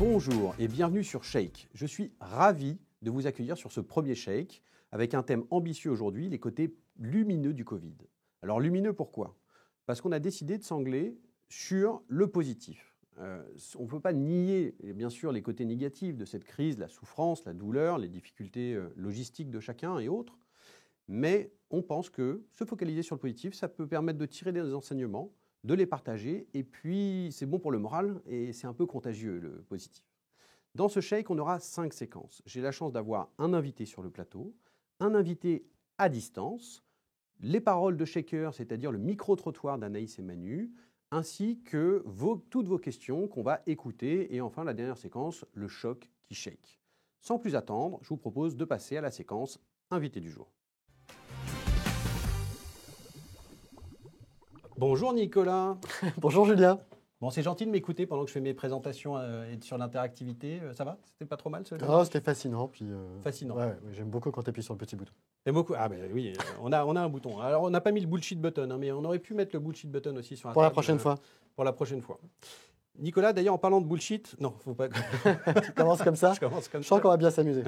Bonjour et bienvenue sur Shake. Je suis ravi de vous accueillir sur ce premier Shake avec un thème ambitieux aujourd'hui, les côtés lumineux du Covid. Alors lumineux pourquoi ? Parce qu'on a décidé de s'angler sur le positif. On ne peut pas nier bien sûr les côtés négatifs de cette crise, la souffrance, la douleur, les difficultés logistiques de chacun et autres, mais on pense que se focaliser sur le positif, ça peut permettre de tirer des enseignements, de les partager, et puis c'est bon pour le moral, et c'est un peu contagieux, le positif. Dans ce shake, on aura 5 séquences. J'ai la chance d'avoir un invité sur le plateau, un invité à distance, les paroles de Shaker, c'est-à-dire le micro-trottoir d'Anaïs et Manu, ainsi que toutes vos questions qu'on va écouter, et enfin la dernière séquence, le choc qui shake. Sans plus attendre, je vous propose de passer à la séquence invité du jour. Bonjour Nicolas. Bonjour Julien. Bon, c'est gentil de m'écouter pendant que je fais mes présentations et sur l'interactivité. Ça va ? C'était pas trop mal ce jeu ? Oh, c'était fascinant. Puis, fascinant. Ouais, j'aime beaucoup quand tu appuies sur le petit bouton. J'aime beaucoup. Ah ben oui, on a un bouton. Alors on n'a pas mis le bullshit button, hein, mais on aurait pu mettre le bullshit button aussi sur la Pour la table, prochaine fois. Pour la prochaine fois. Nicolas, d'ailleurs, en parlant de bullshit, non, faut pas. Tu commences comme ça. Je commence comme Je sens qu'on va bien s'amuser.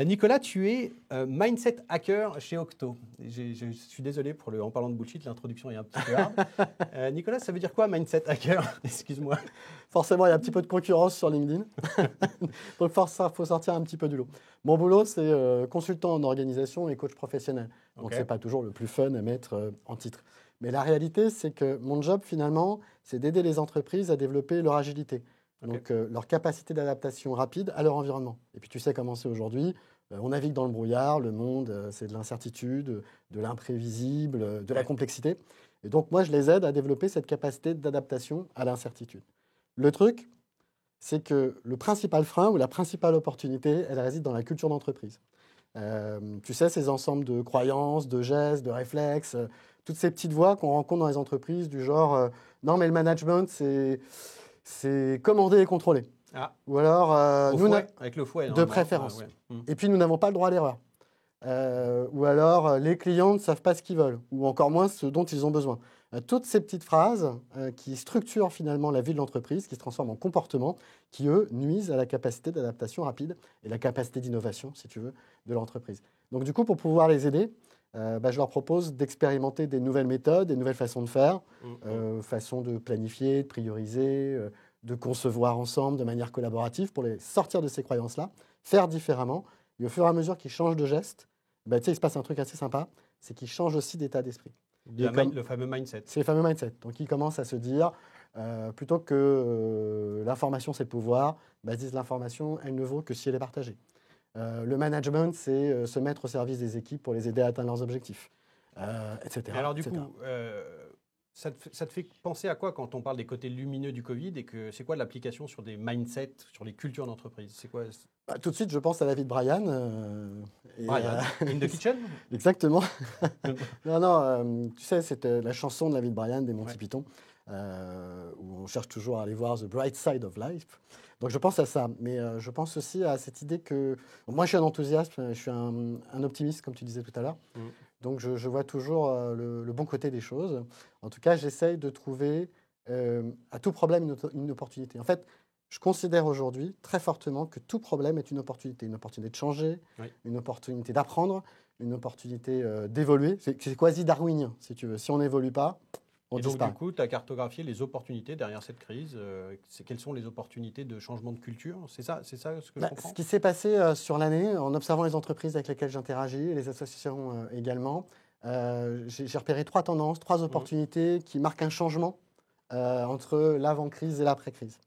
Nicolas, tu es mindset hacker chez Octo. Je suis désolé en parlant de bullshit, l'introduction est un petit peu hard. Nicolas, ça veut dire quoi mindset hacker ? Excuse-moi. Forcément, il y a un petit peu de concurrence sur LinkedIn. Donc, il faut sortir un petit peu du lot. Mon boulot, c'est consultant en organisation et coach professionnel. Donc, ce n'est pas toujours le plus fun à mettre en titre. Mais la réalité, c'est que mon job, finalement, c'est d'aider les entreprises à développer leur agilité. Donc, leur capacité d'adaptation rapide à leur environnement. Et puis, tu sais comment c'est aujourd'hui. On navigue dans le brouillard, le monde, c'est de l'incertitude, de l'imprévisible, de la complexité. Et donc, moi, je les aide à développer cette capacité d'adaptation à l'incertitude. Le truc, c'est que le principal frein ou la principale opportunité, elle réside dans la culture d'entreprise. Tu sais, ces ensembles de croyances, de gestes, de réflexes, toutes ces petites voix qu'on rencontre dans les entreprises du genre non, mais le management, c'est commander et contrôler. Ah. Ou alors, avec le fouet. De préférence. Ouais. Et puis, nous n'avons pas le droit à l'erreur. Ou alors, les clients ne savent pas ce qu'ils veulent, ou encore moins ce dont ils ont besoin. Toutes ces petites phrases qui structurent finalement la vie de l'entreprise, qui se transforment en comportement, qui, eux, nuisent à la capacité d'adaptation rapide et la capacité d'innovation, si tu veux, de l'entreprise. Donc, du coup, pour pouvoir les aider, je leur propose d'expérimenter des nouvelles méthodes, des nouvelles façons de faire, façons de planifier, de prioriser, de concevoir ensemble de manière collaborative pour les sortir de ces croyances-là, faire différemment. Et au fur et à mesure qu'ils changent de geste, il se passe un truc assez sympa, c'est qu'ils changent aussi d'état d'esprit. Le fameux mindset. C'est le fameux mindset. Donc, ils commencent à se dire, plutôt que l'information, c'est le pouvoir, ils disent l'information, elle ne vaut que si elle est partagée. Le management, c'est se mettre au service des équipes pour les aider à atteindre leurs objectifs, etc. Alors, du coup, ça te fait penser à quoi quand on parle des côtés lumineux du Covid et que c'est quoi l'application sur des mindsets, sur les cultures d'entreprise ? C'est quoi ? Tout de suite, je pense à la vie de Brian. Brian, in the kitchen ? Exactement. Non, tu sais, c'était la chanson de la vie de Brian des Monty Python, où on cherche toujours à aller voir the bright side of life. Donc, je pense à ça. Mais je pense aussi à cette idée que... Moi, je suis un enthousiaste, je suis un optimiste, comme tu disais tout à l'heure. Donc, je vois toujours le bon côté des choses. En tout cas, j'essaye de trouver à tout problème une opportunité. En fait, je considère aujourd'hui très fortement que tout problème est une opportunité de changer, une opportunité d'apprendre, une opportunité d'évoluer. C'est quasi darwinien, si tu veux. Si on n'évolue pas, on disparaît. Donc, du coup, tu as cartographié les opportunités derrière cette crise. Quelles sont les opportunités de changement de culture ? C'est ça ce que je comprends ? Ce qui s'est passé sur l'année, en observant les entreprises avec lesquelles j'interagis, et les associations également, j'ai repéré 3 tendances, 3 opportunités qui marquent un changement entre l'avant-crise et l'après-crise.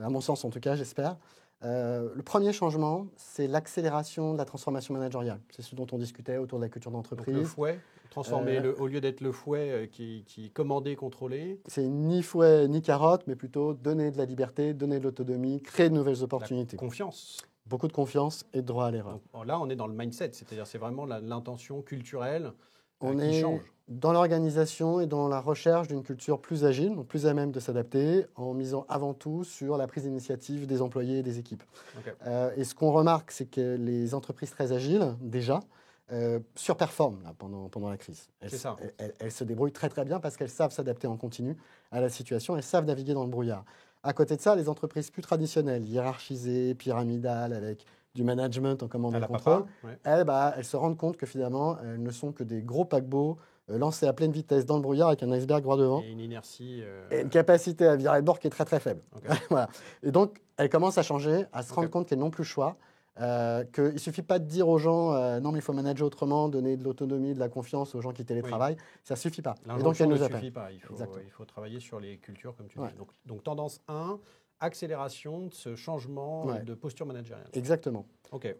À mon sens, en tout cas, j'espère. Le premier changement, c'est l'accélération de la transformation managériale. C'est ce dont on discutait autour de la culture d'entreprise. Donc le fouet, transformer au lieu d'être le fouet qui commandait, contrôlé. C'est ni fouet ni carotte, mais plutôt donner de la liberté, donner de l'autonomie, créer de nouvelles opportunités. La confiance. Beaucoup de confiance et de droit à l'erreur. Donc, là, on est dans le mindset, c'est-à-dire c'est vraiment l'intention culturelle on qui est change. Dans l'organisation et dans la recherche d'une culture plus agile, donc plus à même de s'adapter, en misant avant tout sur la prise d'initiative des employés et des équipes. Et ce qu'on remarque, c'est que les entreprises très agiles, déjà, surperforment là, pendant la crise. Elles se débrouillent très très bien parce qu'elles savent s'adapter en continu à la situation, elles savent naviguer dans le brouillard. À côté de ça, les entreprises plus traditionnelles, hiérarchisées, pyramidales, avec du management en commande et contrôle, elles se rendent compte que finalement, elles ne sont que des gros paquebots lancés à pleine vitesse dans le brouillard avec un iceberg droit devant. Et une inertie. Et une capacité à virer le bord qui est très très faible. Okay. Voilà. Et donc, elles commencent à changer, à se rendre compte qu'elles n'ont plus le choix. Qu'il ne suffit pas de dire aux gens non, mais il faut manager autrement, donner de l'autonomie, de la confiance aux gens qui télétravaillent. Ça ne suffit pas. Et donc, elle ne suffit pas. Il faut travailler sur les cultures, comme tu dis. Donc, tendance 1, accélération de ce changement de posture managériale. Exactement. OK.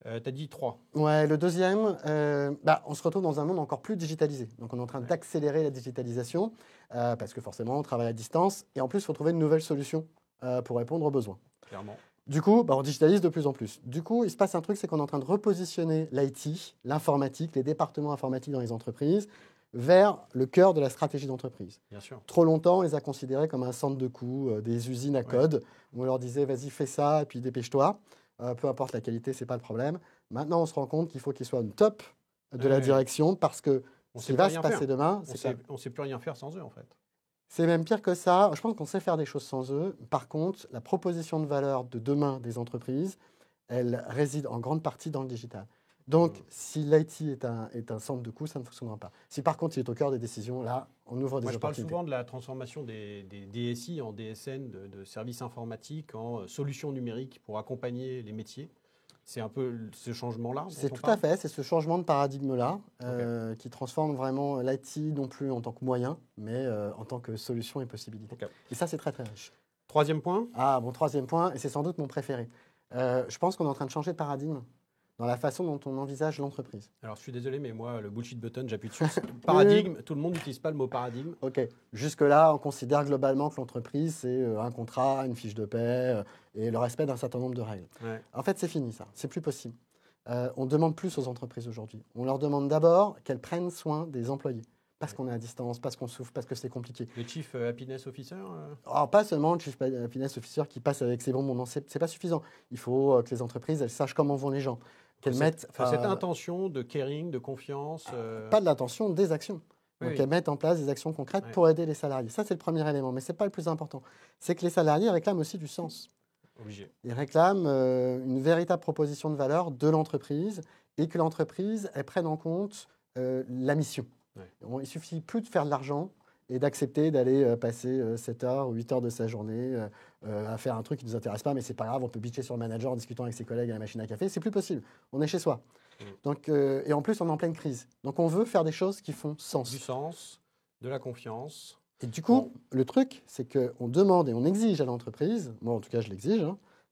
Tu as dit 3. Ouais, le deuxième, on se retrouve dans un monde encore plus digitalisé. Donc, on est en train d'accélérer la digitalisation parce que forcément, on travaille à distance. Et en plus, il faut trouver de nouvelles solutions pour répondre aux besoins. Clairement. Du coup, on digitalise de plus en plus. Du coup, il se passe un truc, c'est qu'on est en train de repositionner l'IT, l'informatique, les départements informatiques dans les entreprises vers le cœur de la stratégie d'entreprise. Bien sûr. Trop longtemps, on les a considérés comme un centre de coûts, des usines à code, où on leur disait « vas-y, fais ça, et puis dépêche-toi ». Peu importe la qualité, ce n'est pas le problème. Maintenant, on se rend compte qu'il faut qu'ils soient au top de la direction parce que ce qui va se passer demain, on ne sait plus rien faire sans eux, en fait. C'est même pire que ça. Je pense qu'on sait faire des choses sans eux. Par contre, la proposition de valeur de demain des entreprises, elle réside en grande partie dans le digital. Donc, si l'IT est un centre de coûts, ça ne fonctionnera pas. Si par contre, il est au cœur des décisions, là, on ouvre des opportunités. Je parle souvent de la transformation des DSI en DSN, de services informatiques, en solutions numériques pour accompagner les métiers. C'est un peu ce changement-là. C'est tout à fait, c'est ce changement de paradigme-là qui transforme vraiment l'IT non plus en tant que moyen, mais en tant que solution et possibilité. Et ça, c'est très, très riche. Troisième point. Ah, mon troisième point, et c'est sans doute mon préféré. Je pense qu'on est en train de changer de paradigme dans la façon dont on envisage l'entreprise. Alors, je suis désolé, mais moi, le bullshit button, j'appuie dessus. Paradigme, tout le monde n'utilise pas le mot paradigme. OK. Jusque-là, on considère globalement que l'entreprise, c'est un contrat, une fiche de paie et le respect d'un certain nombre de règles. En fait, c'est fini, ça. C'est plus possible. On demande plus aux entreprises aujourd'hui. On leur demande d'abord qu'elles prennent soin des employés. Parce qu'on est à distance, parce qu'on souffre, parce que c'est compliqué. Le Chief Happiness Officer Alors, pas seulement le Chief Happiness Officer qui passe avec ses bonbons. Non, c'est pas suffisant. Il faut que les entreprises, elles sachent comment vont les gens. Qu'elles mettent cette intention de caring, de confiance. Pas de l'intention, des actions. Donc, elles mettent en place des actions concrètes pour aider les salariés. Ça, c'est le premier élément. Mais ce n'est pas le plus important. C'est que les salariés réclament aussi du sens. Obligé. Ils réclament une véritable proposition de valeur de l'entreprise et que l'entreprise, elle prenne en compte la mission. Il ne suffit plus de faire de l'argent et d'accepter d'aller passer 7 heures ou 8 heures de sa journée à faire un truc qui ne nous intéresse pas, mais c'est pas grave, on peut bitcher sur le manager en discutant avec ses collègues à la machine à café. C'est plus possible. On est chez soi. Donc, et en plus, on est en pleine crise. Donc, on veut faire des choses qui font sens. Du sens, de la confiance. Et du coup, le truc, c'est qu'on demande et on exige à l'entreprise, moi en tout cas je l'exige,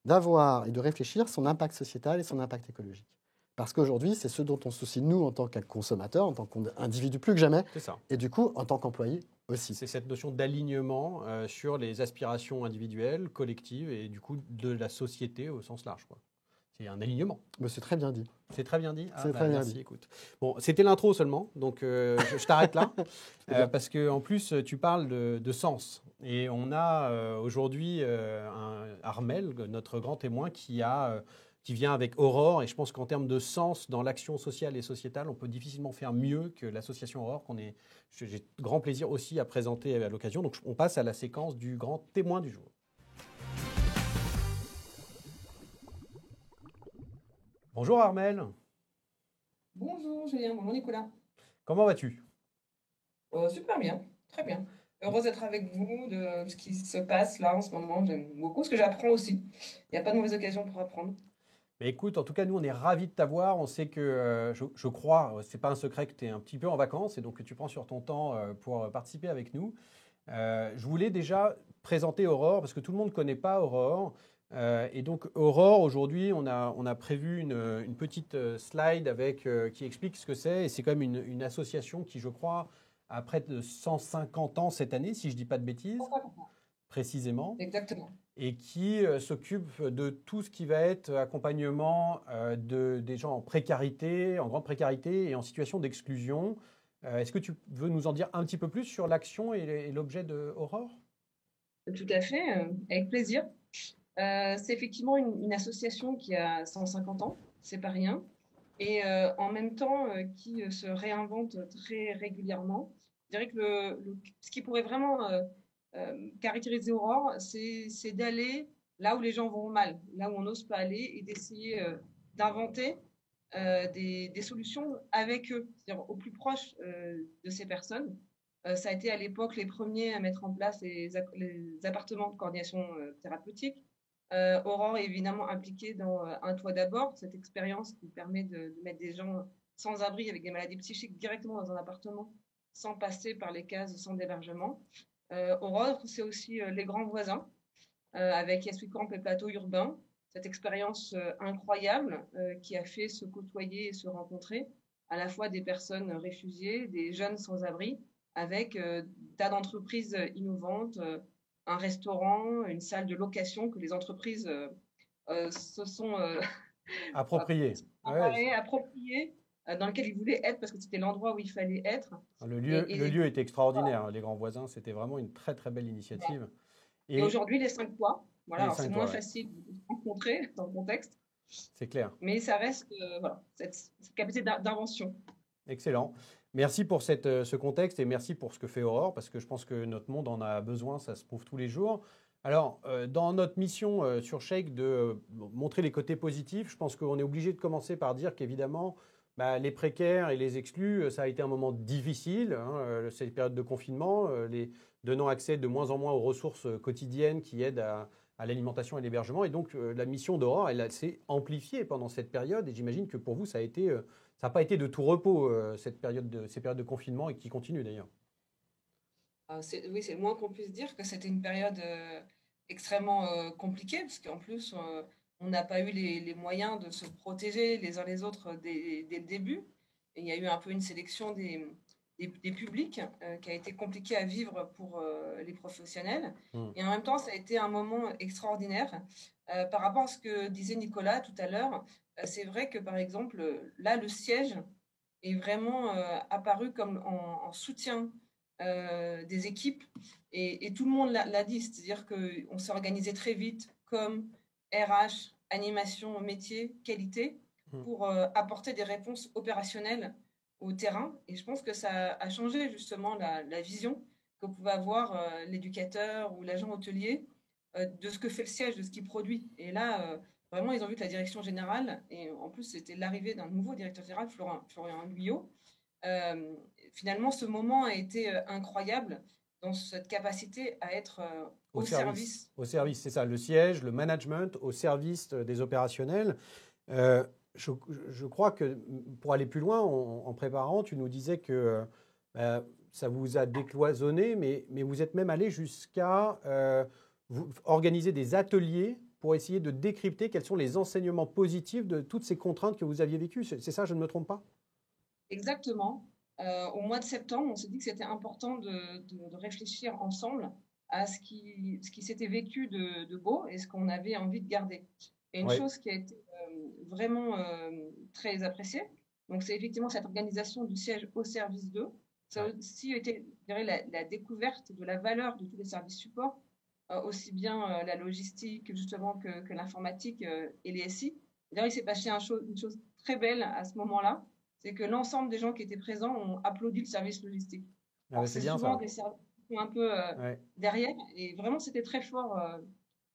d'avoir et de réfléchir son impact sociétal et son impact écologique. Parce qu'aujourd'hui, c'est ce dont on se soucie, nous, en tant que consommateurs, en tant qu'individus plus que jamais. C'est ça. Et du coup, en tant qu'employé aussi. C'est cette notion d'alignement sur les aspirations individuelles, collectives et du coup de la société au sens large, quoi. C'est un alignement. Mais c'est très bien dit. C'est très bien dit. C'est très bien merci, dit. Écoute. Bon, c'était l'intro seulement, donc je t'arrête là. Parce qu'en plus, tu parles de sens. Et on a aujourd'hui Armel, notre grand témoin, qui vient avec Aurore. Et je pense qu'en termes de sens dans l'action sociale et sociétale, on peut difficilement faire mieux que l'association Aurore, j'ai grand plaisir aussi à présenter à l'occasion. Donc on passe à la séquence du grand témoin du jour. Bonjour Armel. Bonjour Julien, bonjour Nicolas. Comment vas-tu ? Super bien, très bien. Heureuse d'être avec vous, de ce qui se passe là en ce moment. J'aime beaucoup ce que j'apprends aussi. Il n'y a pas de mauvaise occasion pour apprendre. Mais écoute, en tout cas, nous, on est ravis de t'avoir. On sait que, je crois, c'est pas un secret que tu es un petit peu en vacances et donc que tu prends sur ton temps pour participer avec nous. Je voulais déjà présenter Aurore parce que tout le monde ne connaît pas Aurore. Et donc, Aurore, aujourd'hui, on a prévu une petite slide qui explique ce que c'est. Et c'est quand même une association qui, je crois, a près de 150 ans cette année, si je ne dis pas de bêtises, précisément. Exactement. Et qui s'occupe de tout ce qui va être accompagnement des gens en précarité, en grande précarité et en situation d'exclusion. Est-ce que tu veux nous en dire un petit peu plus sur l'action et l'objet de Aurore ? Tout à fait, avec plaisir. C'est effectivement une association qui a 150 ans, c'est pas rien, et en même temps qui se réinvente très régulièrement. Je dirais que ce qui pourrait vraiment caractériser Aurore, c'est d'aller là où les gens vont mal, là où on n'ose pas aller, et d'essayer d'inventer des solutions avec eux, c'est-à-dire au plus proche de ces personnes. Ça a été à l'époque les premiers à mettre en place les appartements de coordination thérapeutique. Aurore est évidemment impliquée dans Un toit d'abord, cette expérience qui permet de mettre des gens sans abri avec des maladies psychiques directement dans un appartement sans passer par les cases de centre d'hébergement. Aurore, c'est aussi Les Grands Voisins, avec Yes We Camp et Plateau Urbain, cette expérience incroyable qui a fait se côtoyer et se rencontrer à la fois des personnes réfugiées, des jeunes sans-abri, avec tas d'entreprises innovantes, un restaurant, une salle de location que les entreprises se sont Approprié. appropriées, dans lequel ils voulaient être parce que c'était l'endroit où il fallait être. Le lieu est extraordinaire. Voilà. Les Grands Voisins, c'était vraiment une très très belle initiative. Voilà. Et aujourd'hui, les 5 toits. Voilà, alors c'est moins facile de se rencontrer dans le contexte. C'est clair. Mais ça reste voilà, cette capacité d'invention. Excellent. Merci pour ce contexte et merci pour ce que fait Aurore, parce que je pense que notre monde en a besoin, ça se prouve tous les jours. Alors, dans notre mission sur Shake de montrer les côtés positifs, je pense qu'on est obligé de commencer par dire qu'évidemment, les précaires et les exclus, ça a été un moment difficile, hein, cette période de confinement, donnant accès de moins en moins aux ressources quotidiennes qui aident à l'alimentation et l'hébergement. Et donc, la mission d'Aurore, elle s'est amplifiée pendant cette période. Et j'imagine que pour vous, ça n'a pas été de tout repos, ces périodes de confinement, et qui continuent d'ailleurs. Oui, c'est le moins qu'on puisse dire que c'était une période extrêmement compliquée, parce qu'en plus, on n'a pas eu les moyens de se protéger les uns les autres dès le début. Et il y a eu un peu une sélection des publics qui a été compliqué à vivre pour les professionnels. Et en même temps, ça a été un moment extraordinaire. Par rapport à ce que disait Nicolas tout à l'heure, c'est vrai que, par exemple, là, le siège est vraiment apparu comme en soutien des équipes. Et tout le monde l'a dit, c'est-à-dire qu'on s'est organisé très vite, comme RH, animation, métier, qualité, pour apporter des réponses opérationnelles au terrain. Et je pense que ça a changé justement la vision que pouvait avoir l'éducateur ou l'agent hôtelier de ce que fait le siège, de ce qu'il produit. Et là, vraiment, ils ont vu que la direction générale, et en plus, c'était l'arrivée d'un nouveau directeur général, Florian Guyot. Finalement, ce moment a été incroyable dans cette capacité à être au service. Au service, c'est ça, le siège, le management, au service des opérationnels. Je crois que pour aller plus loin, en préparant, tu nous disais que ça vous a décloisonné, mais vous êtes même allé jusqu'à organiser des ateliers pour essayer de décrypter quels sont les enseignements positifs de toutes ces contraintes que vous aviez vécues. C'est ça, je ne me trompe pas? Exactement. Au mois de septembre, on s'est dit que c'était important de réfléchir ensemble à ce qui s'était vécu de beau et ce qu'on avait envie de garder. Et une chose qui a été vraiment très appréciée, donc c'est effectivement cette organisation du siège au service d'eux. Ça a aussi été, je dirais, la découverte de la valeur de tous les services supports, aussi bien la logistique justement que l'informatique et les SI. D'ailleurs, il s'est passé une chose très belle à ce moment-là, c'est que l'ensemble des gens qui étaient présents ont applaudi le service logistique. C'est souvent des services qui sont un peu derrière, et vraiment c'était très fort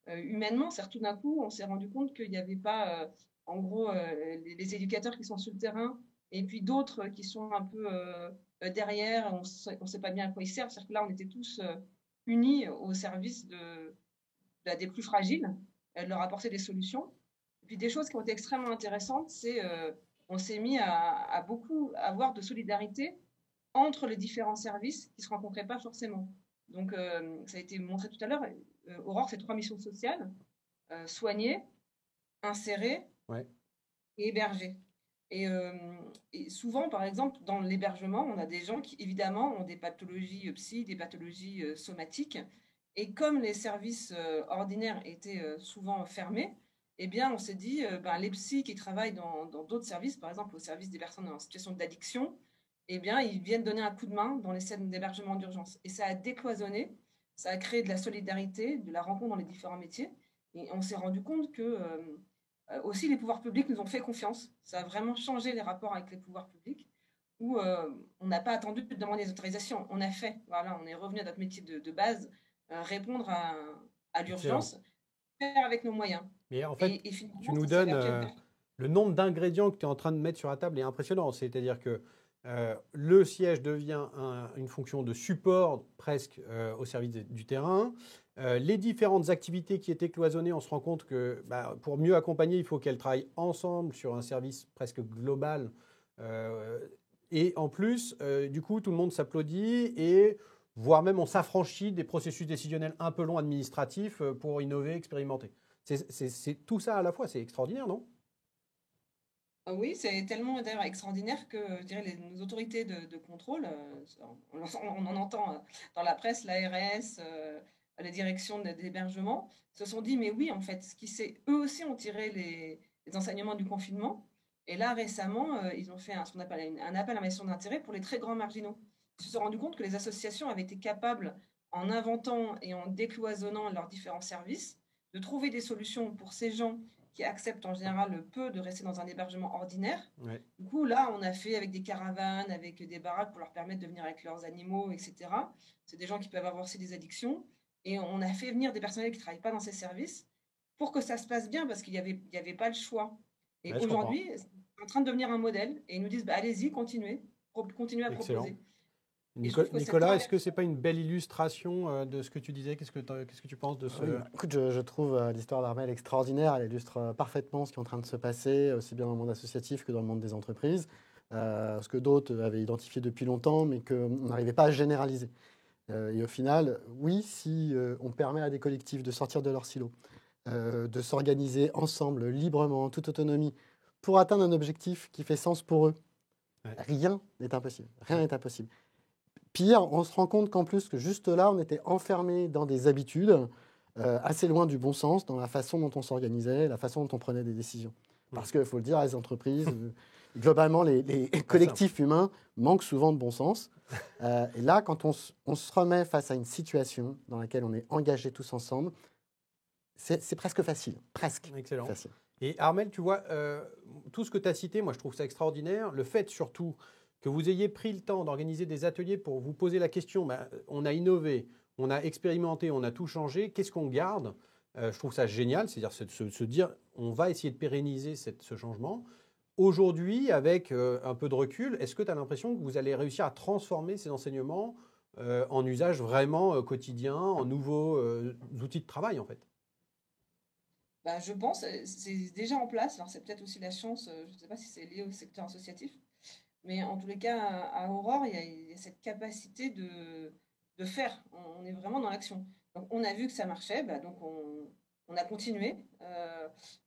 humainement. C'est-à-dire, tout d'un coup, on s'est rendu compte qu'il n'y avait pas, en gros, les éducateurs qui sont sur le terrain, et puis d'autres qui sont un peu derrière, on ne sait pas bien à quoi ils servent. C'est-à-dire que là, on était tous unis au service des plus fragiles, de leur apporter des solutions. Et puis des choses qui ont été extrêmement intéressantes, c'est on s'est mis à beaucoup avoir de solidarité entre les différents services qui ne se rencontraient pas forcément. Donc, ça a été montré tout à l'heure, Aurore, c'est 3 missions sociales, soigner, insérer et héberger. Et souvent, par exemple, dans l'hébergement, on a des gens qui, évidemment, ont des pathologies psy, des pathologies somatiques. Et comme les services ordinaires étaient souvent fermés, eh bien, on s'est dit, les psys qui travaillent dans d'autres services, par exemple au service des personnes en situation d'addiction, eh bien, ils viennent donner un coup de main dans les scènes d'hébergement d'urgence. Et ça a décloisonné, ça a créé de la solidarité, de la rencontre dans les différents métiers. Et on s'est rendu compte que aussi les pouvoirs publics nous ont fait confiance. Ça a vraiment changé les rapports avec les pouvoirs publics, où on n'a pas attendu de demander des autorisations. On a fait, voilà, on est revenu à notre métier de base, répondre à l'urgence, faire avec nos moyens. Mais en fait, finalement, tu nous ça s'avère donnes être le nombre d'ingrédients que tu es en train de mettre sur la table est impressionnant. C'est-à-dire que le siège devient une fonction de support presque au service du terrain. Les différentes activités qui étaient cloisonnées, on se rend compte que pour mieux accompagner, il faut qu'elles travaillent ensemble sur un service presque global. Et en plus, du coup, tout le monde s'applaudit et voire même on s'affranchit des processus décisionnels un peu longs administratifs pour innover, expérimenter. C'est tout ça à la fois, c'est extraordinaire, non? Oui, c'est tellement d'ailleurs extraordinaire que je dirais nos autorités de contrôle, on en entend dans la presse, l'ARS, les directions d'hébergement, se sont dit, mais oui, en fait, eux aussi ont tiré les enseignements du confinement. Et là, récemment, ils ont fait ce qu'on appelle un appel à l'investissement d'intérêt pour les très grands marginaux. Ils se sont rendus compte que les associations avaient été capables, en inventant et en décloisonnant leurs différents services, de trouver des solutions pour ces gens qui acceptent en général peu de rester dans un hébergement ordinaire. Ouais. Du coup, là, on a fait avec des caravanes, avec des baraques pour leur permettre de venir avec leurs animaux, etc. C'est des gens qui peuvent avoir aussi des addictions. Et on a fait venir des personnels qui ne travaillent pas dans ces services pour que ça se passe bien, parce qu'il n'y avait pas le choix. Et Ouais, aujourd'hui, c'est en train de devenir un modèle. Et ils nous disent, allez-y, continuez à excellent. proposer. Nicolas, est-ce que ce n'est pas une belle illustration de ce que tu disais? Qu'est-ce que tu penses de ce... Écoute, je trouve l'histoire d'Armel extraordinaire. Elle illustre parfaitement ce qui est en train de se passer, aussi bien dans le monde associatif que dans le monde des entreprises. Ce que d'autres avaient identifié depuis longtemps, mais qu'on n'arrivait pas à généraliser. Et au final, oui, si on permet à des collectifs de sortir de leur silo, de s'organiser ensemble, librement, en toute autonomie, pour atteindre un objectif qui fait sens pour eux, rien n'est impossible. Rien n'est impossible. Pire, on se rend compte qu'en plus, que juste là, on était enfermé dans des habitudes assez loin du bon sens, dans la façon dont on s'organisait, la façon dont on prenait des décisions. Parce qu'il faut le dire, les entreprises, globalement, les collectifs humains manquent souvent de bon sens. Et là, quand on se remet face à une situation dans laquelle on est engagés tous ensemble, c'est presque facile. Presque. Excellent. Facile. Et Armel, tu vois, tout ce que tu as cité, moi, je trouve ça extraordinaire. Le fait surtout que vous ayez pris le temps d'organiser des ateliers pour vous poser la question, on a innové, on a expérimenté, on a tout changé, qu'est-ce qu'on garde? Je trouve ça génial, c'est-à-dire se dire, on va essayer de pérenniser ce changement. Aujourd'hui, avec un peu de recul, est-ce que tu as l'impression que vous allez réussir à transformer ces enseignements en usage vraiment quotidien, en nouveaux outils de travail, en fait? Je pense, c'est déjà en place. Alors, c'est peut-être aussi la chance, je ne sais pas si c'est lié au secteur associatif, mais en tous les cas, à Aurore, il y a cette capacité de faire. On est vraiment dans l'action. Donc, on a vu que ça marchait, donc on a continué,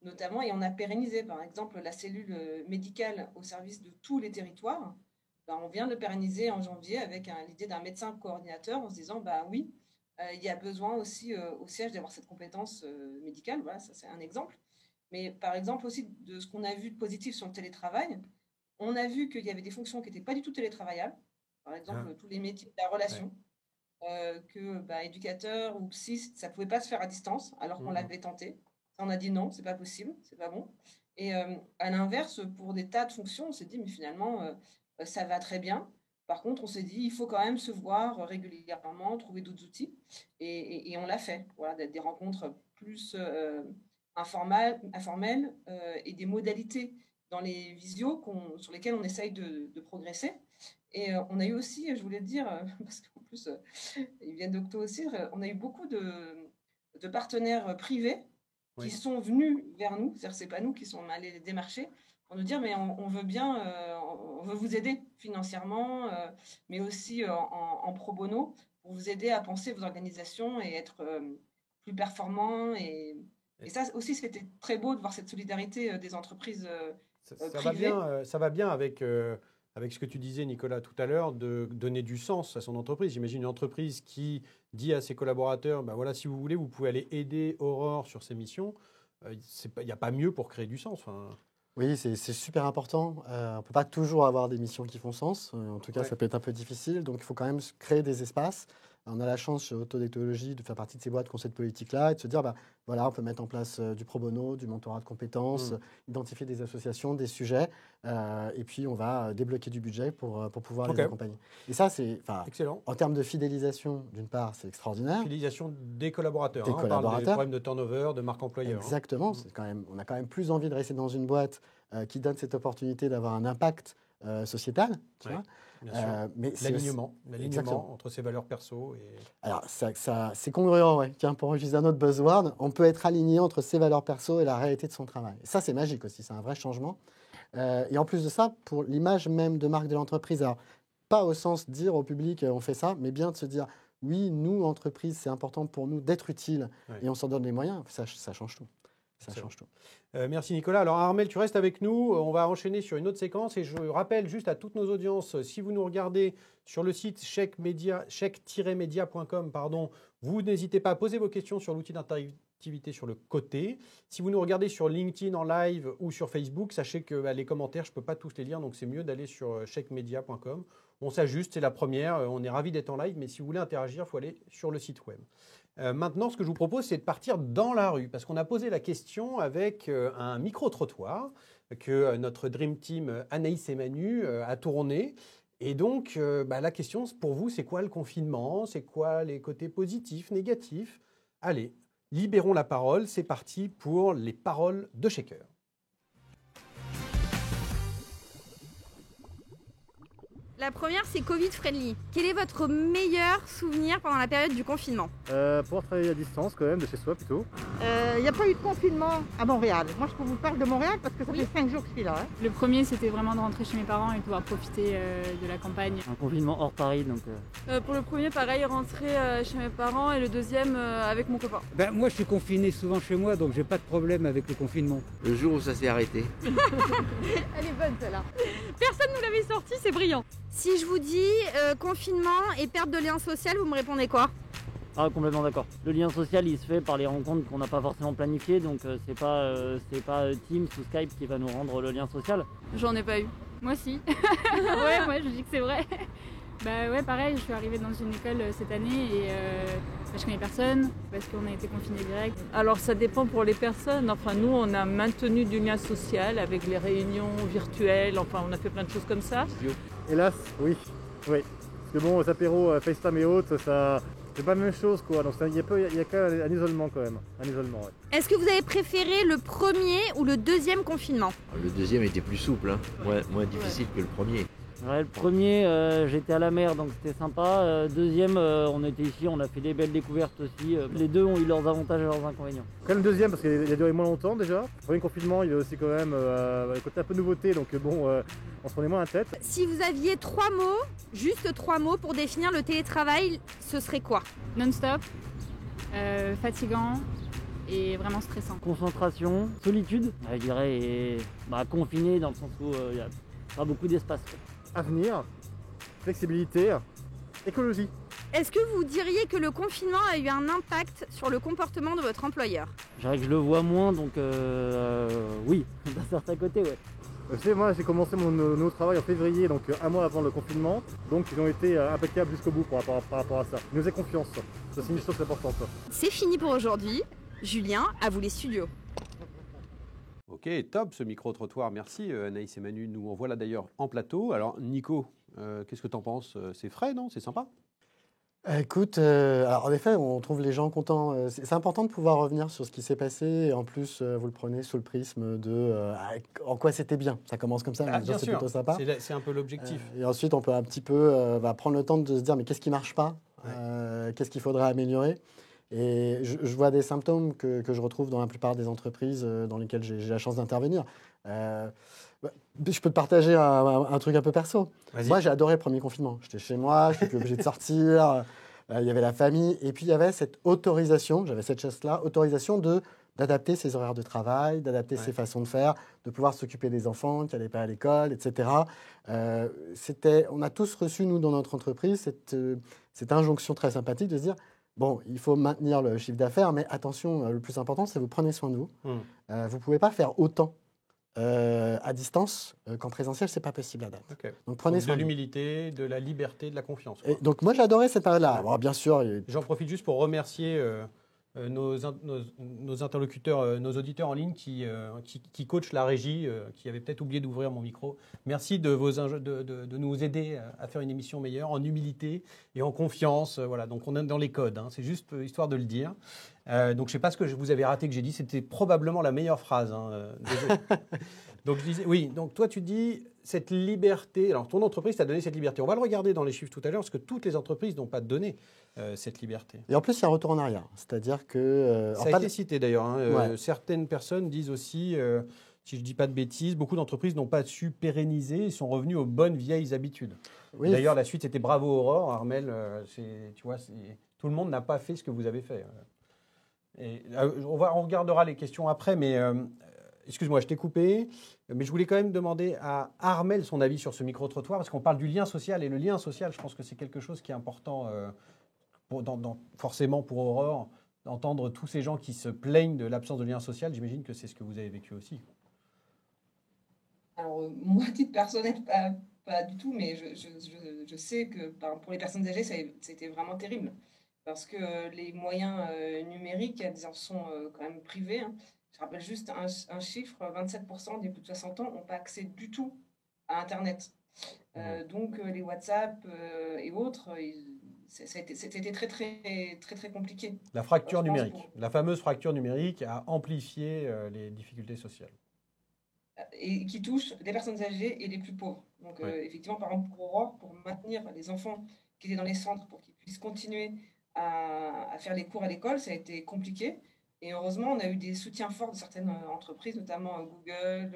notamment, et on a pérennisé, par exemple, la cellule médicale au service de tous les territoires. On vient de le pérenniser en janvier avec l'idée d'un médecin coordinateur en se disant, oui, il y a besoin aussi au siège d'avoir cette compétence médicale. Voilà, ça c'est un exemple. Mais par exemple aussi de ce qu'on a vu de positif sur le télétravail, on a vu qu'il y avait des fonctions qui n'étaient pas du tout télétravaillables. Par exemple, tous les métiers de la relation, que éducateur ou psy, ça ne pouvait pas se faire à distance, alors qu'on l'avait tenté. On a dit non, c'est pas possible, c'est pas bon. Et à l'inverse, pour des tas de fonctions, on s'est dit, mais finalement, ça va très bien. Par contre, on s'est dit, il faut quand même se voir régulièrement, trouver d'autres outils. Et on l'a fait. Voilà, des rencontres plus informelles et des modalités dans les visios sur lesquelles on essaye de progresser. Et on a eu aussi, je voulais te dire, parce qu'en plus, ils viennent d'Octo aussi, on a eu beaucoup de partenaires privés qui sont venus vers nous. C'est-à-dire, c'est pas nous qui sommes allés les démarcher pour nous dire, mais on veut bien, on veut vous aider financièrement, mais aussi en pro bono, pour vous aider à penser vos organisations et être plus performants. Et ça aussi, c'était très beau de voir cette solidarité des entreprises privées. Ça va bien avec ce que tu disais, Nicolas, tout à l'heure, de donner du sens à son entreprise. J'imagine une entreprise qui dit à ses collaborateurs, voilà, si vous voulez, vous pouvez aller aider Aurore sur ses missions. Il n'y a pas mieux pour créer du sens. Oui, c'est super important. On ne peut pas toujours avoir des missions qui font sens. En tout cas, ça peut être un peu difficile. Donc, il faut quand même créer des espaces. On a la chance chez Autodectologie de faire partie de ces boîtes conseils de politique-là et de se dire, voilà, on peut mettre en place du pro bono, du mentorat de compétences, identifier des associations, des sujets, et puis on va débloquer du budget pour pouvoir les accompagner. Et ça, c'est excellent. En termes de fidélisation, d'une part, c'est extraordinaire. Fidélisation des collaborateurs. On parle des problèmes de turnover, de marque employeur. Exactement. On a quand même plus envie de rester dans une boîte qui donne cette opportunité d'avoir un impact sociétal. Tu vois mais l'alignement entre ses valeurs perso et... Alors, c'est congruent, ouais. Tiens, pour utiliser un autre buzzword, on peut être aligné entre ses valeurs perso et la réalité de son travail. Et ça, c'est magique aussi, c'est un vrai changement. Et en plus de ça, pour l'image même de marque de l'entreprise, alors, pas au sens de dire au public on fait ça, mais bien de se dire oui, nous, entreprise, c'est important pour nous d'être utile et on s'en donne les moyens, ça change tout. Ça change tout. Merci Nicolas. Alors Armelle, tu restes avec nous. On va enchaîner sur une autre séquence et je rappelle juste à toutes nos audiences, si vous nous regardez sur le site chèque-media.com, vous n'hésitez pas à poser vos questions sur l'outil d'interactivité sur le côté. Si vous nous regardez sur LinkedIn en live ou sur Facebook, sachez que les commentaires, je ne peux pas tous les lire, donc c'est mieux d'aller sur chèque-media.com. On s'ajuste, c'est la première. On est ravis d'être en live, mais si vous voulez interagir, il faut aller sur le site web. Maintenant, ce que je vous propose, c'est de partir dans la rue, parce qu'on a posé la question avec un micro-trottoir que notre Dream Team Anaïs et Manu a tourné. Et donc, la question pour vous, c'est quoi le confinement? C'est quoi les côtés positifs, négatifs? Allez, libérons la parole. C'est parti pour les paroles de Shaker. La première, c'est Covid-friendly. Quel est votre meilleur souvenir pendant la période du confinement? Pouvoir travailler à distance quand même, de chez soi plutôt. Il n'y a pas eu de confinement à Montréal. Moi, je vous parle de Montréal parce que ça fait 5 jours que je suis là. Le premier, c'était vraiment de rentrer chez mes parents et de pouvoir profiter de la campagne. Un confinement hors Paris, donc... Pour le premier, pareil, rentrer chez mes parents et le deuxième, avec mon copain. Moi, je suis confiné souvent chez moi, donc j'ai pas de problème avec le confinement. Le jour où ça s'est arrêté. Elle est bonne, celle-là. Personne ne nous l'avait sorti, c'est brillant. Si je vous dis confinement et perte de lien social, vous me répondez quoi? Ah, complètement d'accord. Le lien social, il se fait par les rencontres qu'on n'a pas forcément planifiées, donc c'est pas Teams ou Skype qui va nous rendre le lien social. J'en ai pas eu. Moi, si. Ouais, moi, je dis que c'est vrai. Ouais, pareil, je suis arrivée dans une école cette année et je connais personne parce qu'on a été confinés direct. Alors ça dépend pour les personnes. Enfin, nous, on a maintenu du lien social avec les réunions virtuelles. Enfin, on a fait plein de choses comme ça. Hélas, oui. Parce que bon, les apéros, FaceTime et autres, ça... C'est pas la même chose, quoi. Donc il y a quand même un isolement, quand même. Un isolement, ouais. Est-ce que vous avez préféré le premier ou le deuxième confinement? Le deuxième était plus souple, hein. Moins difficile que le premier. Ouais, le premier, j'étais à la mer, donc c'était sympa. Deuxième, on était ici, on a fait des belles découvertes aussi. Les deux ont eu leurs avantages et leurs inconvénients. Quand même le deuxième, parce qu'il a duré moins longtemps déjà. Le premier confinement, il y avait aussi quand même le côté un peu nouveauté, donc on se prenait moins la tête. Si vous aviez 3 mots, juste 3 mots pour définir le télétravail, ce serait quoi? Non-stop, fatigant et vraiment stressant. Concentration, solitude, je dirais, et confiné dans le sens où il n'y a pas beaucoup d'espace. Avenir, flexibilité, écologie. Est-ce que vous diriez que le confinement a eu un impact sur le comportement de votre employeur? Je dirais que je le vois moins, donc oui, d'un certain côté, ouais. Vous savez, moi j'ai commencé mon nouveau travail en février, donc un mois avant le confinement. Donc ils ont été impeccables jusqu'au bout par rapport à ça. Ils nous faisaient confiance, ça c'est une chose importante. C'est fini pour aujourd'hui. Julien, à vous les studios. Ok, top ce micro-trottoir, merci Anaïs et Manu. Nous, on voit là d'ailleurs en plateau. Alors Nico, qu'est-ce que tu en penses? C'est frais, non? C'est sympa? Écoute, alors en effet, on trouve les gens contents. C'est important de pouvoir revenir sur ce qui s'est passé. Et en plus, vous le prenez sous le prisme de en quoi c'était bien. Ça commence comme ça, bien c'est sûr, plutôt sympa. C'est un peu l'objectif. Et ensuite, on peut un petit peu prendre le temps de se dire mais qu'est-ce qui ne marche pas? Qu'est-ce qu'il faudrait améliorer? Et je vois des symptômes que je retrouve dans la plupart des entreprises dans lesquelles j'ai la chance d'intervenir. Je peux te partager un truc un peu perso. Moi, j'ai adoré le premier confinement. J'étais chez moi, je n'étais plus obligé de sortir. Il y avait la famille. Et puis, il y avait cette autorisation, j'avais cette chasse-là, autorisation d'adapter ses horaires de travail, d'adapter ses façons de faire, de pouvoir s'occuper des enfants qui n'allaient pas à l'école, etc. On a tous reçu, nous, dans notre entreprise, cette injonction très sympathique de se dire bon, il faut maintenir le chiffre d'affaires, mais attention, le plus important, c'est que vous prenez soin de vous. Vous ne pouvez pas faire autant à distance qu'en présentiel, c'est pas possible à date. Okay. Donc prenez de l'humilité, de la liberté, de la confiance. Et donc moi, j'ai adoré cette période-là. Alors, bien sûr. J'en profite juste pour remercier nos interlocuteurs, nos auditeurs en ligne qui coachent la régie, qui avaient peut-être oublié d'ouvrir mon micro. Merci de nous aider à faire une émission meilleure en humilité et en confiance. Voilà, donc on est dans les codes, hein, c'est juste histoire de le dire. Donc je ne sais pas ce que vous avez raté que j'ai dit, c'était probablement la meilleure phrase. Hein, désolé. Donc je disais, oui, donc toi tu dis cette liberté, alors ton entreprise t'a donné cette liberté. On va le regarder dans les chiffres tout à l'heure parce que toutes les entreprises n'ont pas donné cette liberté. Et en plus, il y a un retour en arrière, c'est-à-dire que... ça a été cité d'ailleurs, hein, certaines personnes disent aussi, si je ne dis pas de bêtises, beaucoup d'entreprises n'ont pas su pérenniser et sont revenues aux bonnes vieilles habitudes. Oui. D'ailleurs la suite c'était bravo Aurore, Armelle, tu vois, tout le monde n'a pas fait ce que vous avez fait. Et, on regardera les questions après, mais... excuse-moi, je t'ai coupé, mais je voulais quand même demander à Armelle son avis sur ce micro-trottoir, parce qu'on parle du lien social, et le lien social, je pense que c'est quelque chose qui est important, forcément pour Aurore, d'entendre tous ces gens qui se plaignent de l'absence de lien social. J'imagine que c'est ce que vous avez vécu aussi. Alors, moi, à titre personnel, pas du tout, mais je sais que pour les personnes âgées, c'était vraiment terrible, parce que les moyens numériques, ils en sont quand même privés, hein. Je rappelle juste un chiffre, 27% des plus de 60 ans n'ont pas accès du tout à Internet. Donc les WhatsApp et autres, c'était très compliqué. La fracture numérique, la fameuse fracture numérique a amplifié les difficultés sociales. Et qui touche les personnes âgées et les plus pauvres. Donc effectivement, par exemple, pour Aurore, pour maintenir les enfants qui étaient dans les centres, pour qu'ils puissent continuer à faire les cours à l'école, ça a été compliqué. Et heureusement, on a eu des soutiens forts de certaines entreprises, notamment Google,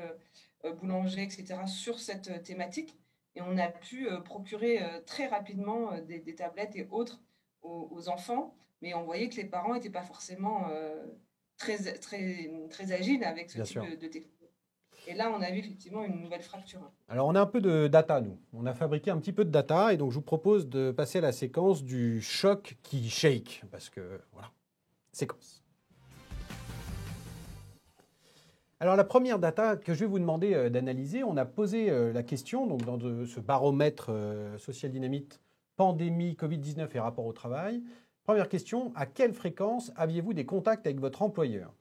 Boulanger, etc., sur cette thématique. Et on a pu procurer très rapidement des tablettes et autres aux enfants. Mais on voyait que les parents n'étaient pas forcément très agiles avec ce type de technologie. Et là, on a vu effectivement une nouvelle fracture. Alors, on a un peu de data, nous. On a fabriqué un petit peu de data. Et donc, je vous propose de passer à la séquence du choc qui shake. Parce que, voilà, séquence. Alors, la première data que je vais vous demander d'analyser, on a posé la question donc dans ce baromètre Social Dynamite, pandémie, Covid-19 et rapport au travail. Première question, à quelle fréquence aviez-vous des contacts avec votre employeur ?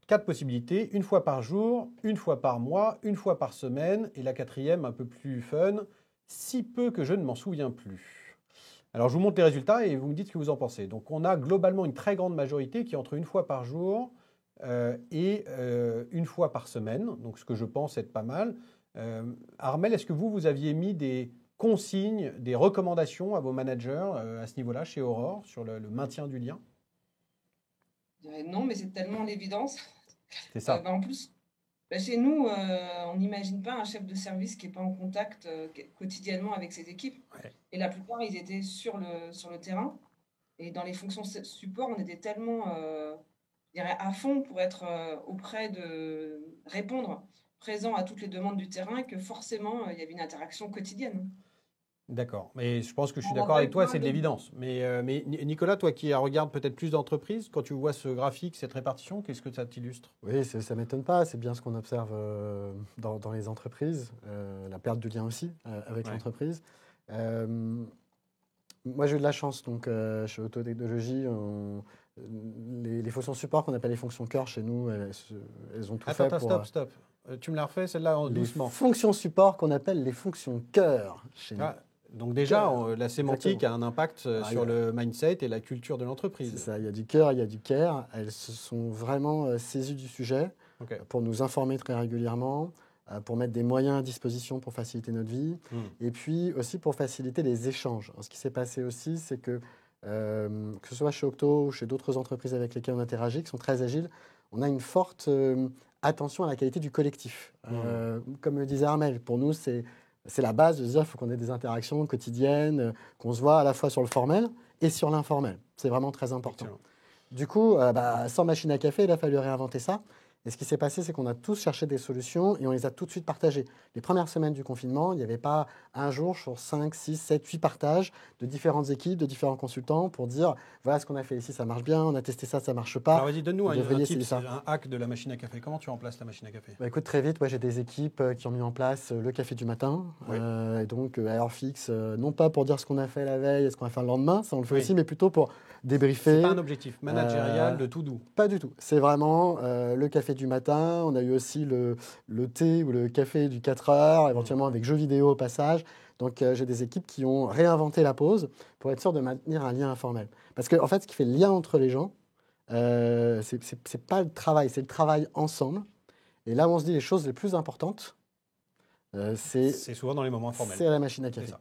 4 possibilités, 1 fois par jour, 1 fois par mois, 1 fois par semaine, et la quatrième, un peu plus fun, si peu que je ne m'en souviens plus. Alors, je vous montre les résultats et vous me dites ce que vous en pensez. Donc, on a globalement une très grande majorité qui est entre 1 fois par jour et 1 fois par semaine, donc ce que je pense être pas mal. Armelle, est-ce que vous aviez mis des consignes, des recommandations à vos managers à ce niveau-là, chez Aurore, sur le maintien du lien ? Je dirais non, mais c'est tellement l'évidence. C'est ça. En plus, chez nous, on n'imagine pas un chef de service qui n'est pas en contact quotidiennement avec ses équipes. Ouais. Et la plupart, ils étaient sur le terrain. Et dans les fonctions support, on était tellement à fond pour être auprès de répondre, présent à toutes les demandes du terrain, que forcément, il y avait une interaction quotidienne. D'accord, mais je pense que je suis d'accord avec toi, c'est de l'évidence. Mais Nicolas, toi qui regardes peut-être plus d'entreprises, quand tu vois ce graphique, cette répartition, qu'est-ce que ça t'illustre ? Oui, ça ne m'étonne pas, c'est bien ce qu'on observe dans les entreprises, la perte du lien aussi avec l'entreprise. Moi, j'ai eu de la chance, donc chez Autotechnologie, les fonctions support qu'on appelle les fonctions cœur chez nous, elles ont tout fait pour... Stop. Tu me la refais, celle-là, doucement. Les fonctions support qu'on appelle les fonctions cœur chez nous. Donc déjà, la sémantique a un impact sur le mindset et la culture de l'entreprise. C'est ça, il y a du cœur, il y a du care. Elles se sont vraiment saisies du sujet pour nous informer très régulièrement, pour mettre des moyens à disposition pour faciliter notre vie, et puis aussi pour faciliter les échanges. Alors, ce qui s'est passé aussi, c'est que ce soit chez Octo ou chez d'autres entreprises avec lesquelles on interagit, qui sont très agiles, on a une forte attention à la qualité du collectif. Comme le disait Armelle, pour nous, c'est la base de se dire qu'il faut qu'on ait des interactions quotidiennes, qu'on se voit à la fois sur le formel et sur l'informel. C'est vraiment très important. Excellent. Du coup, sans machine à café, il a fallu réinventer ça. Et ce qui s'est passé, c'est qu'on a tous cherché des solutions et on les a tout de suite partagées. Les premières semaines du confinement, il n'y avait pas un jour sur 5, 6, 7, 8 partages de différentes équipes, de différents consultants pour dire voilà ce qu'on a fait ici, ça marche bien, on a testé ça, ça ne marche pas. Alors vas-y, donne-nous un tip, un hack de la machine à café. Comment tu remplaces la machine à café? Bah, écoute, très vite, j'ai des équipes qui ont mis en place le café du matin. Oui. Et donc, à heure fixe, non pas pour dire ce qu'on a fait la veille et ce qu'on va faire le lendemain, ça on le fait aussi, mais plutôt pour débriefer. C'est pas un objectif managérial de tout doux. Pas du tout. C'est vraiment le café du matin. On a eu aussi le thé ou le café du 4 heures, éventuellement avec jeux vidéo au passage. Donc, j'ai des équipes qui ont réinventé la pause pour être sûr de maintenir un lien informel. Parce qu'en fait, ce qui fait le lien entre les gens, c'est pas le travail, c'est le travail ensemble. Et là où on se dit les choses les plus importantes, c'est souvent dans les moments informels. C'est la machine à café.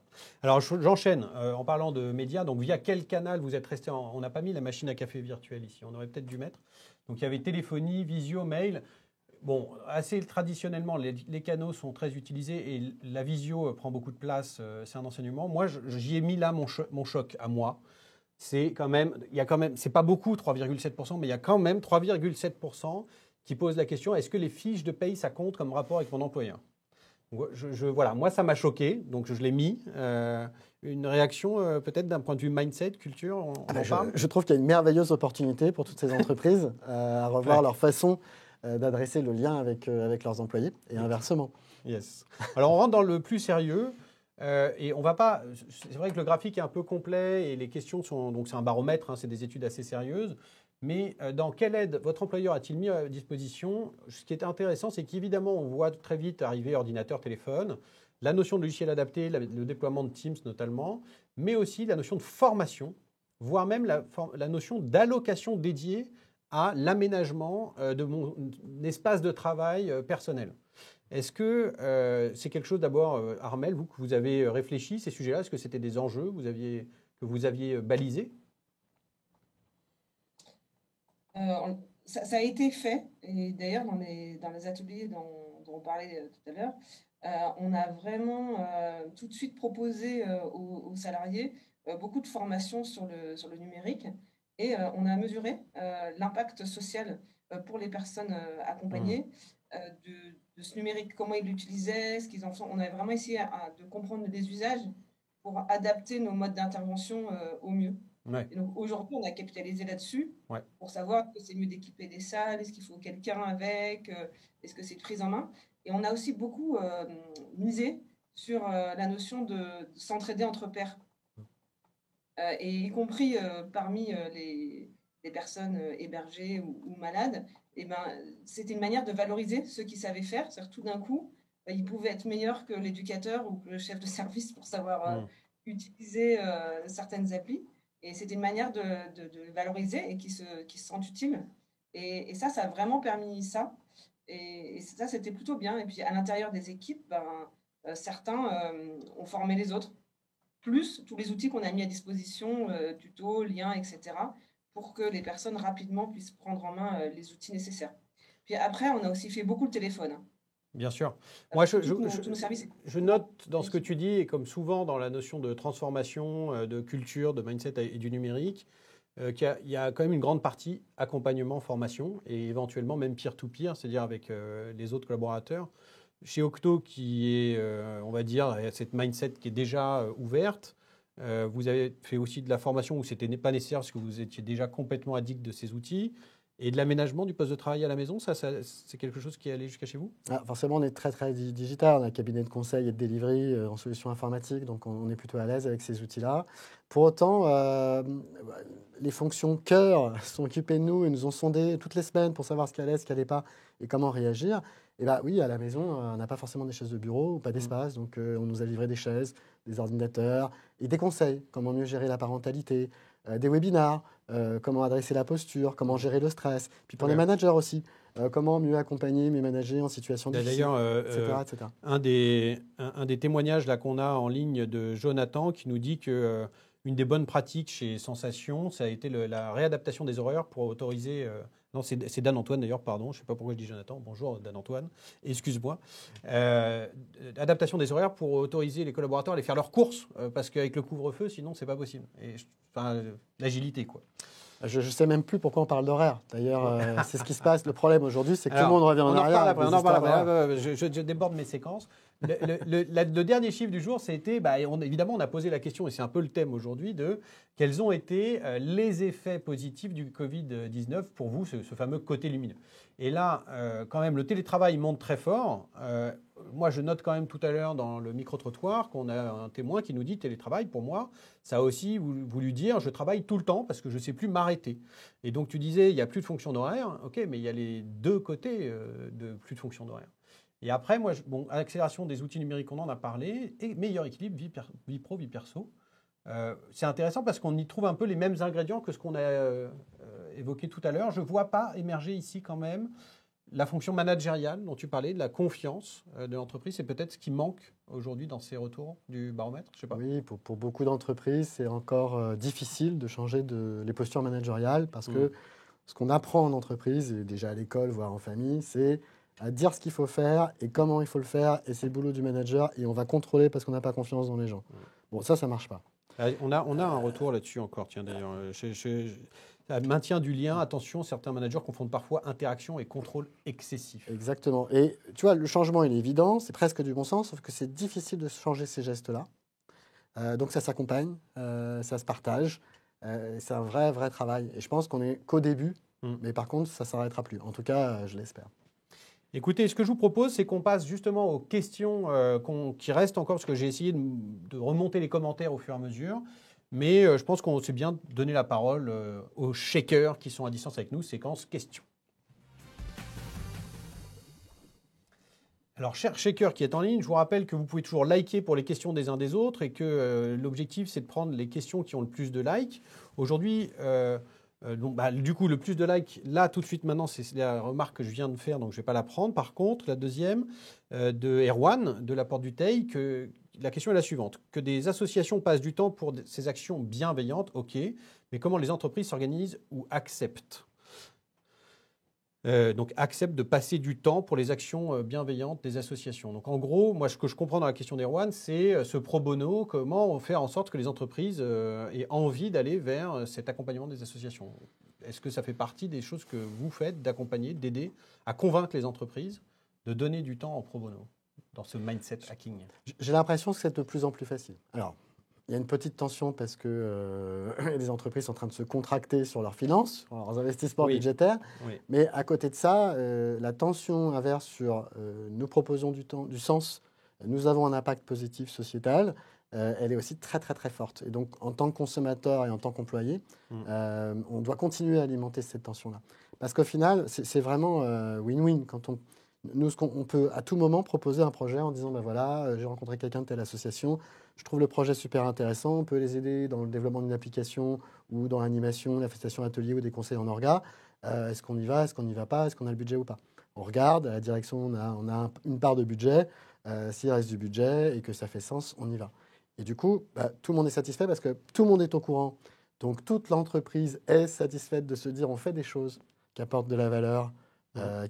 Alors, j'enchaîne en parlant de médias. Donc, via quel canal vous êtes resté On n'a pas mis la machine à café virtuelle ici. On aurait peut-être dû mettre. Donc, il y avait téléphonie, visio, mail. Bon, assez traditionnellement, les canaux sont très utilisés et la visio prend beaucoup de place. C'est un enseignement. Moi, j'y ai mis là mon choc à moi. C'est quand même, c'est pas beaucoup, 3,7%, mais il y a quand même 3,7% qui posent la question, est-ce que les fiches de paye, ça compte comme rapport avec mon employeur? Voilà, moi, ça m'a choqué, donc je l'ai mis. Une réaction peut-être d'un point de vue mindset, culture, on en parle? Je trouve qu'il y a une merveilleuse opportunité pour toutes ces entreprises à revoir leur façon d'adresser le lien avec leurs employés et inversement. Yes. Alors, on rentre dans le plus sérieux. Et on va pas. C'est vrai que le graphique est un peu complet et les questions sont. Donc, c'est un baromètre, c'est des études assez sérieuses. Mais dans quelle aide votre employeur a-t-il mis à disposition? Ce qui est intéressant, c'est qu'évidemment, on voit très vite arriver ordinateur, téléphone, la notion de logiciel adapté, le déploiement de Teams notamment, mais aussi la notion de formation, voire même la notion d'allocation dédiée à l'aménagement de mon espace de travail personnel. Est-ce que c'est quelque chose d'abord, Armelle, vous, que vous avez réfléchi, ces sujets-là? Est-ce que c'était des enjeux que vous aviez balisés? Ça a été fait, et d'ailleurs dans les ateliers dont on parlait tout à l'heure, on a vraiment tout de suite proposé aux salariés beaucoup de formations sur le numérique, et on a mesuré l'impact social pour les personnes accompagnées de ce numérique, comment ils l'utilisaient, ce qu'ils en font. On a vraiment essayé de comprendre les usages pour adapter nos modes d'intervention au mieux. Ouais. Et donc aujourd'hui, on a capitalisé là-dessus pour savoir que c'est mieux d'équiper des salles, est-ce qu'il faut quelqu'un avec, est-ce que c'est une prise en main. Et on a aussi beaucoup misé sur la notion de s'entraider entre pairs. Et y compris parmi les personnes hébergées ou malades, c'était une manière de valoriser ceux qui savaient faire. C'est-à-dire tout d'un coup, ils pouvaient être meilleurs que l'éducateur ou que le chef de service pour savoir utiliser certaines applis. Et c'était une manière de valoriser et qui se sentent utiles. Et ça a vraiment permis ça. Et ça, c'était plutôt bien. Et puis, à l'intérieur des équipes, certains ont formé les autres, plus tous les outils qu'on a mis à disposition, tutos, liens, etc., pour que les personnes rapidement puissent prendre en main les outils nécessaires. Puis après, on a aussi fait beaucoup le téléphone. Bien sûr. Moi, je note dans ce que tu dis, et comme souvent dans la notion de transformation, de culture, de mindset et du numérique, qu'il y a quand même une grande partie accompagnement, formation, et éventuellement même peer-to-peer, c'est-à-dire avec les autres collaborateurs. Chez Octo, qui est, on va dire, cette mindset qui est déjà ouverte, vous avez fait aussi de la formation où ce n'était pas nécessaire parce que vous étiez déjà complètement addict de ces outils. Et de l'aménagement du poste de travail à la maison, ça c'est quelque chose qui est allé jusqu'à chez vous? Forcément, on est très, très digital. On a un cabinet de conseil et de delivery en solutions informatiques, donc on est plutôt à l'aise avec ces outils-là. Pour autant, les fonctions cœur sont occupées de nous et nous ont sondé toutes les semaines pour savoir ce qui allait, ce qui n'allait pas et comment réagir. Et oui, à la maison, on n'a pas forcément des chaises de bureau ou pas d'espace, donc on nous a livré des chaises, des ordinateurs et des conseils, comment mieux gérer la parentalité, des webinars, comment adresser la posture, comment gérer le stress. Puis pour les managers aussi, comment mieux accompagner, mieux manager en situation difficile, etc. Un des témoignages là qu'on a en ligne de Jonathan qui nous dit que une des bonnes pratiques chez Sensation, ça a été la réadaptation des horaires pour autoriser... non, c'est Dan-Antoine d'ailleurs, pardon, je ne sais pas pourquoi je dis Jonathan. Bonjour Dan-Antoine, excuse-moi. Adaptation des horaires pour autoriser les collaborateurs à aller faire leurs courses, parce qu'avec le couvre-feu, sinon, ce n'est pas possible. L'agilité, quoi. Je ne sais même plus pourquoi on parle d'horaire. D'ailleurs, c'est ce qui se passe. Le problème aujourd'hui, c'est que Alors, tout le monde revient en on en arrière. reparle avec après, des on en reparle histoires après. d'horaire. Je déborde mes séquences. Le dernier chiffre du jour, c'était, évidemment, on a posé la question, et c'est un peu le thème aujourd'hui, de quels ont été les effets positifs du Covid-19 pour vous, ce fameux côté lumineux. Et là, quand même, le télétravail monte très fort. Moi, je note quand même tout à l'heure dans le micro-trottoir qu'on a un témoin qui nous dit télétravail, pour moi, ça a aussi voulu dire je travaille tout le temps parce que je ne sais plus m'arrêter. Et donc, tu disais, il n'y a plus de fonction d'horaire. OK, mais il y a les deux côtés de plus de fonction d'horaire. Et après, moi, accélération des outils numériques, on en a parlé, et meilleur équilibre vie pro, vie perso. C'est intéressant parce qu'on y trouve un peu les mêmes ingrédients que ce qu'on a évoqué tout à l'heure. Je ne vois pas émerger ici quand même la fonction managériale dont tu parlais, de la confiance de l'entreprise. C'est peut-être ce qui manque aujourd'hui dans ces retours du baromètre, je sais pas. Oui, pour beaucoup d'entreprises, c'est encore difficile de changer les postures managériales parce que ce qu'on apprend en entreprise, et déjà à l'école, voire en famille, c'est à dire ce qu'il faut faire et comment il faut le faire. Et c'est le boulot du manager et on va contrôler parce qu'on n'a pas confiance dans les gens. Bon, ça ne marche pas. On a un retour là-dessus encore, tiens d'ailleurs. Maintien du lien, attention, certains managers confondent parfois interaction et contrôle excessif. Exactement. Et tu vois, le changement, il est évident, c'est presque du bon sens, sauf que c'est difficile de changer ces gestes-là. Donc ça s'accompagne, ça se partage. C'est un vrai travail. Et je pense qu'on n'est qu'au début, mais par contre, ça ne s'arrêtera plus. En tout cas, je l'espère. Écoutez, ce que je vous propose, c'est qu'on passe justement aux questions qui restent encore, parce que j'ai essayé de remonter les commentaires au fur et à mesure. Mais je pense qu'on s'est bien donné la parole aux shakers qui sont à distance avec nous. Séquence questions. Alors, cher shaker qui est en ligne, je vous rappelle que vous pouvez toujours liker pour les questions des uns des autres et que l'objectif, c'est de prendre les questions qui ont le plus de likes. Aujourd'hui, du coup, le plus de likes, là, tout de suite, maintenant, c'est la remarque que je viens de faire, donc je ne vais pas la prendre. Par contre, la deuxième, de Erwan, de la Porte du Teil, la question est la suivante. Que des associations passent du temps pour ces actions bienveillantes, ok, mais comment les entreprises s'organisent ou acceptent donc acceptent de passer du temps pour les actions bienveillantes des associations. Donc en gros, moi ce que je comprends dans la question d'Erwan, c'est ce pro bono, comment on fait en sorte que les entreprises aient envie d'aller vers cet accompagnement des associations. Est-ce que ça fait partie des choses que vous faites, d'accompagner, d'aider à convaincre les entreprises de donner du temps en pro bono dans ce mindset hacking? J'ai l'impression que c'est de plus en plus facile. Alors, il y a une petite tension parce que les entreprises sont en train de se contracter sur leurs finances, sur leurs investissements budgétaires. Oui. Mais à côté de ça, la tension inverse sur nous proposons du sens, nous avons un impact positif sociétal, elle est aussi très forte. Et donc, en tant que consommateur et en tant qu'employé, on doit continuer à alimenter cette tension-là. Parce qu'au final, c'est vraiment win-win quand on peut à tout moment proposer un projet en disant j'ai rencontré quelqu'un de telle association, je trouve le projet super intéressant, on peut les aider dans le développement d'une application ou dans l'animation, la prestation atelier ou des conseils en orga. Est-ce qu'on y va, est-ce qu'on n'y va pas, est-ce qu'on a le budget ou pas? On regarde, à la direction, on a une part de budget, s'il reste du budget et que ça fait sens, on y va. Et du coup, tout le monde est satisfait parce que tout le monde est au courant. Donc toute l'entreprise est satisfaite de se dire on fait des choses qui apportent de la valeur,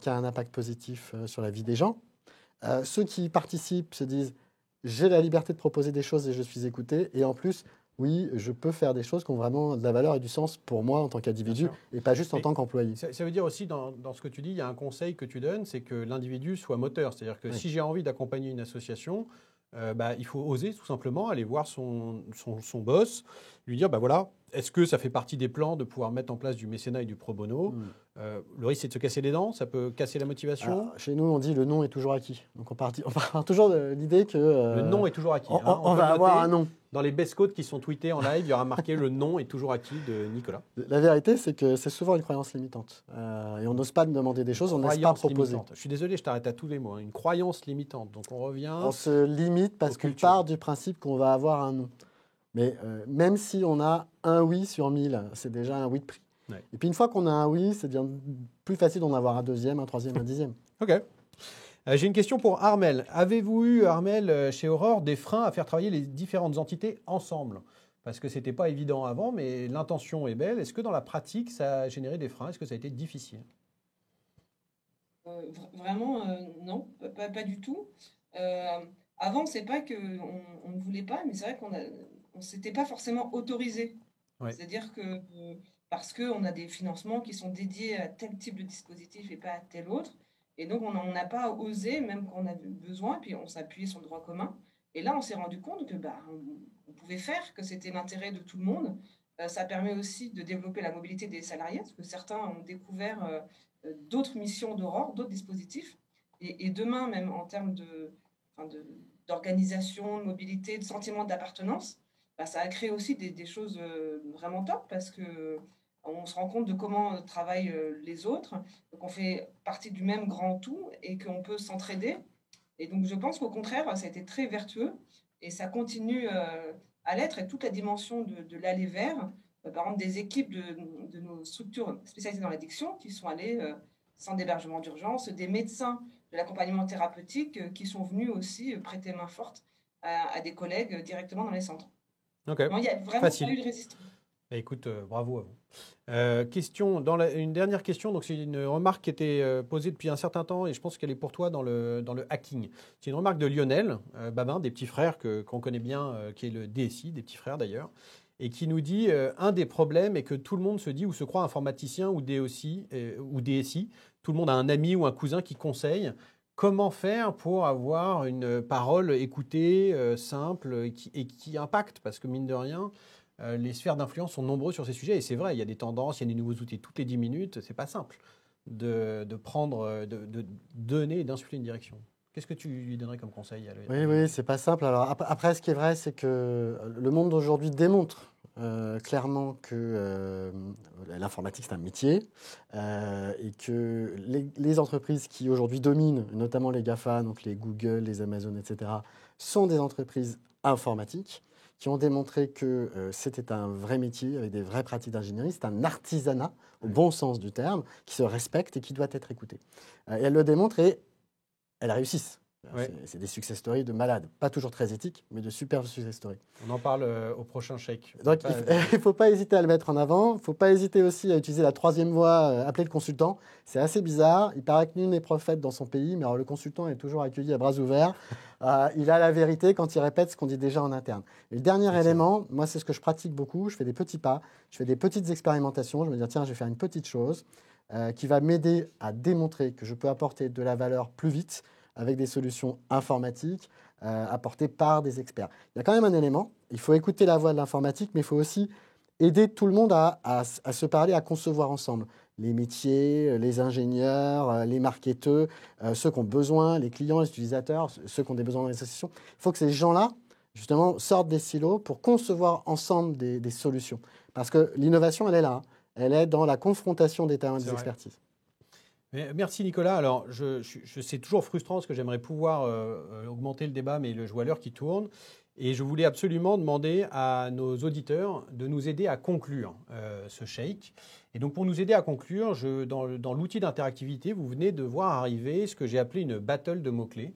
qui a un impact positif sur la vie des gens. Ceux qui participent se disent j'ai la liberté de proposer des choses et je suis écouté. Et en plus, oui, je peux faire des choses qui ont vraiment de la valeur et du sens pour moi en tant qu'individu et pas juste en tant qu'employé. Ça veut dire aussi, dans ce que tu dis, il y a un conseil que tu donnes, c'est que l'individu soit moteur. C'est-à-dire que si j'ai envie d'accompagner une association, il faut oser tout simplement aller voir son boss, lui dire est-ce que ça fait partie des plans de pouvoir mettre en place du mécénat et du pro bono? Le risque, c'est de se casser les dents, ça peut casser la motivation. Alors, chez nous, on dit le non est toujours acquis. Donc on part toujours de l'idée que... le non est toujours acquis. On va avoir un non. Dans les best codes qui sont tweetés en live, il y aura marqué le non est toujours acquis de Nicolas. La vérité, c'est que c'est souvent une croyance limitante. Et on n'ose pas demander des choses, on n'ose pas proposer. Limitante. Je suis désolé, je t'arrête à tous les mots. Une croyance limitante. Donc on revient... On se limite parce qu'on part du principe qu'on va avoir un non. Mais même si on a un oui sur 1000, c'est déjà un oui de prix. Ouais. Et puis une fois qu'on a un oui, c'est bien plus facile d'en avoir un deuxième, un troisième, un dixième. Ok. J'ai une question pour Armel. Avez-vous eu, Armel, chez Aurore, des freins à faire travailler les différentes entités ensemble? Parce que ce n'était pas évident avant, mais l'intention est belle. Est-ce que dans la pratique, ça a généré des freins? Est-ce que ça a été difficile? Vraiment, non, pas du tout. Avant, c'est pas qu'on ne voulait pas, mais c'est vrai qu'on s'était pas forcément autorisé. Ouais. C'est-à-dire que, parce qu'on a des financements qui sont dédiés à tel type de dispositif et pas à tel autre. Et donc, on n'a pas osé, même quand on avait besoin, puis on s'appuyait sur le droit commun. Et là, on s'est rendu compte que on pouvait faire, que c'était l'intérêt de tout le monde. Ça permet aussi de développer la mobilité des salariés, parce que certains ont découvert d'autres missions d'Aurore, d'autres dispositifs. Et demain, même en termes d'organisation, de mobilité, de sentiment d'appartenance, ça a créé aussi des choses vraiment top, parce qu'on se rend compte de comment travaillent les autres, qu'on fait partie du même grand tout et qu'on peut s'entraider. Et donc, je pense qu'au contraire, ça a été très vertueux et ça continue à l'être. Et toute la dimension de l'aller vers, par exemple, des équipes de nos structures spécialisées dans l'addiction qui sont allées sans d'hébergement d'urgence, des médecins de l'accompagnement thérapeutique qui sont venus aussi prêter main forte à des collègues directement dans les centres. Ok. Non, il y a vraiment pas eu de résistance. Écoute, bravo à vous. Question, une dernière question, donc c'est une remarque qui était posée depuis un certain temps et je pense qu'elle est pour toi dans le hacking. C'est une remarque de Lionel Babin, des petits frères qu'on connaît bien, qui est le DSI, des petits frères d'ailleurs, et qui nous dit un des problèmes est que tout le monde se dit ou se croit informaticien ou DSI, tout le monde a un ami ou un cousin qui conseille. Comment faire pour avoir une parole écoutée, simple et qui impacte? Parce que mine de rien, les sphères d'influence sont nombreuses sur ces sujets. Et c'est vrai, il y a des tendances, il y a des nouveaux outils toutes les 10 minutes. C'est pas simple de donner et d'insuffler une direction. Qu'est-ce que tu lui donnerais comme conseil? Oui, c'est pas simple. Alors après, ce qui est vrai, c'est que le monde d'aujourd'hui démontre clairement que l'informatique, c'est un métier et que les entreprises qui aujourd'hui dominent, notamment les GAFA, donc les Google, les Amazon, etc., sont des entreprises informatiques qui ont démontré que c'était un vrai métier avec des vraies pratiques d'ingénierie. C'est un artisanat, au bon sens du terme, qui se respecte et qui doit être écouté. Et elles le démontrent et elles réussissent. Ouais. C'est des success stories de malades. Pas toujours très éthiques, mais de superbes success stories. On en parle au prochain Shake. Donc, il ne faut pas hésiter à le mettre en avant. Il ne faut pas hésiter aussi à utiliser la troisième voie, appeler le consultant. C'est assez bizarre. Il paraît que nul n'est prophète dans son pays, mais alors le consultant est toujours accueilli à bras ouverts. Il a la vérité quand il répète ce qu'on dit déjà en interne. Et le dernier élément, moi, c'est ce que je pratique beaucoup. Je fais des petits pas, je fais des petites expérimentations. Je me dis, tiens, je vais faire une petite chose qui va m'aider à démontrer que je peux apporter de la valeur plus vite, avec des solutions informatiques apportées par des experts. Il y a quand même un élément, il faut écouter la voix de l'informatique, mais il faut aussi aider tout le monde à se parler, à concevoir ensemble. Les métiers, les ingénieurs, les marketeurs, ceux qui ont besoin, les clients, les utilisateurs, ceux qui ont des besoins dans les associations. Il faut que ces gens-là, justement, sortent des silos pour concevoir ensemble des solutions. Parce que l'innovation, elle est là. Hein. Elle est dans la confrontation des talents et des expertises. Merci Nicolas. Alors, c'est toujours frustrant parce que j'aimerais pouvoir augmenter le débat, mais je vois l'heure qui tourne. Et je voulais absolument demander à nos auditeurs de nous aider à conclure ce Shake. Et donc, pour nous aider à conclure, dans l'outil d'interactivité, vous venez de voir arriver ce que j'ai appelé une battle de mots-clés.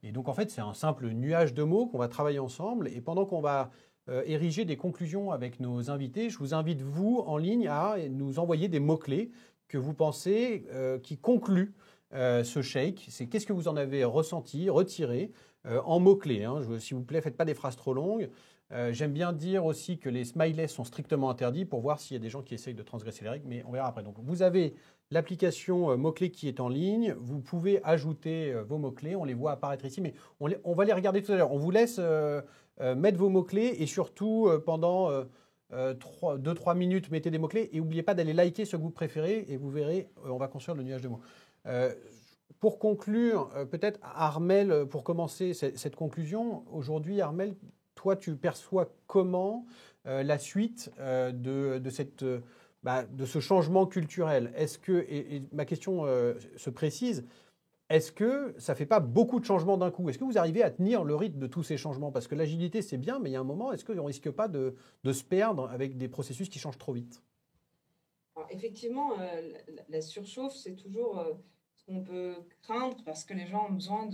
Et donc, en fait, c'est un simple nuage de mots qu'on va travailler ensemble. Et pendant qu'on va ériger des conclusions avec nos invités, je vous invite, vous, en ligne, à nous envoyer des mots-clés que vous pensez qui conclut ce Shake. C'est qu'est-ce que vous en avez ressenti, retiré en mots-clés. Hein. S'il vous plaît, faites pas des phrases trop longues. J'aime bien dire aussi que les smileys sont strictement interdits pour voir s'il y a des gens qui essayent de transgresser les règles, mais on verra après. Donc, vous avez l'application mots-clés qui est en ligne. Vous pouvez ajouter vos mots-clés. On les voit apparaître ici, mais on va les regarder tout à l'heure. On vous laisse mettre vos mots-clés et surtout pendant 2-3 minutes, mettez des mots-clés et n'oubliez pas d'aller liker ce que vous préférez et vous verrez, on va construire le nuage de mots. Pour conclure, peut-être Armelle, pour commencer cette conclusion, aujourd'hui Armelle, toi tu perçois comment la suite de ce changement culturel? Est-ce que, et ma question se précise, est-ce que ça ne fait pas beaucoup de changements d'un coup? Est-ce que vous arrivez à tenir le rythme de tous ces changements? Parce que l'agilité, c'est bien, mais il y a un moment, est-ce qu'on ne risque pas de se perdre avec des processus qui changent trop vite? Alors, effectivement, la surchauffe, c'est toujours ce qu'on peut craindre parce que les gens ont besoin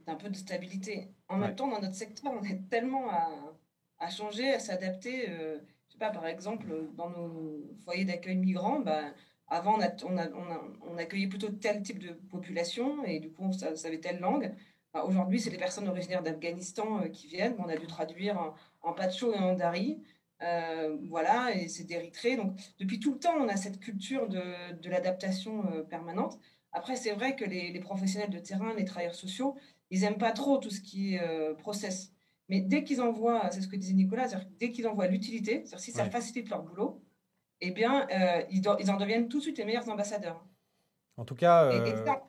d'un peu de stabilité. En même temps, dans notre secteur, on est tellement à changer, à s'adapter. Je ne sais pas, par exemple, dans nos foyers d'accueil migrants, avant, on accueillait plutôt tel type de population et du coup, on savait telle langue. Aujourd'hui, c'est les personnes originaires d'Afghanistan qui viennent. On a dû traduire en pacho et en dari. Voilà, et c'est d'Érythrée. Donc, depuis tout le temps, on a cette culture de l'adaptation permanente. Après, c'est vrai que les professionnels de terrain, les travailleurs sociaux, ils n'aiment pas trop tout ce qui est process. Mais dès qu'ils en voient, c'est ce que disait Nicolas, dès qu'ils en voient l'utilité, c'est-à-dire si ça facilite leur boulot, eh bien, ils en deviennent tout de suite les meilleurs ambassadeurs. En tout cas, Et ça,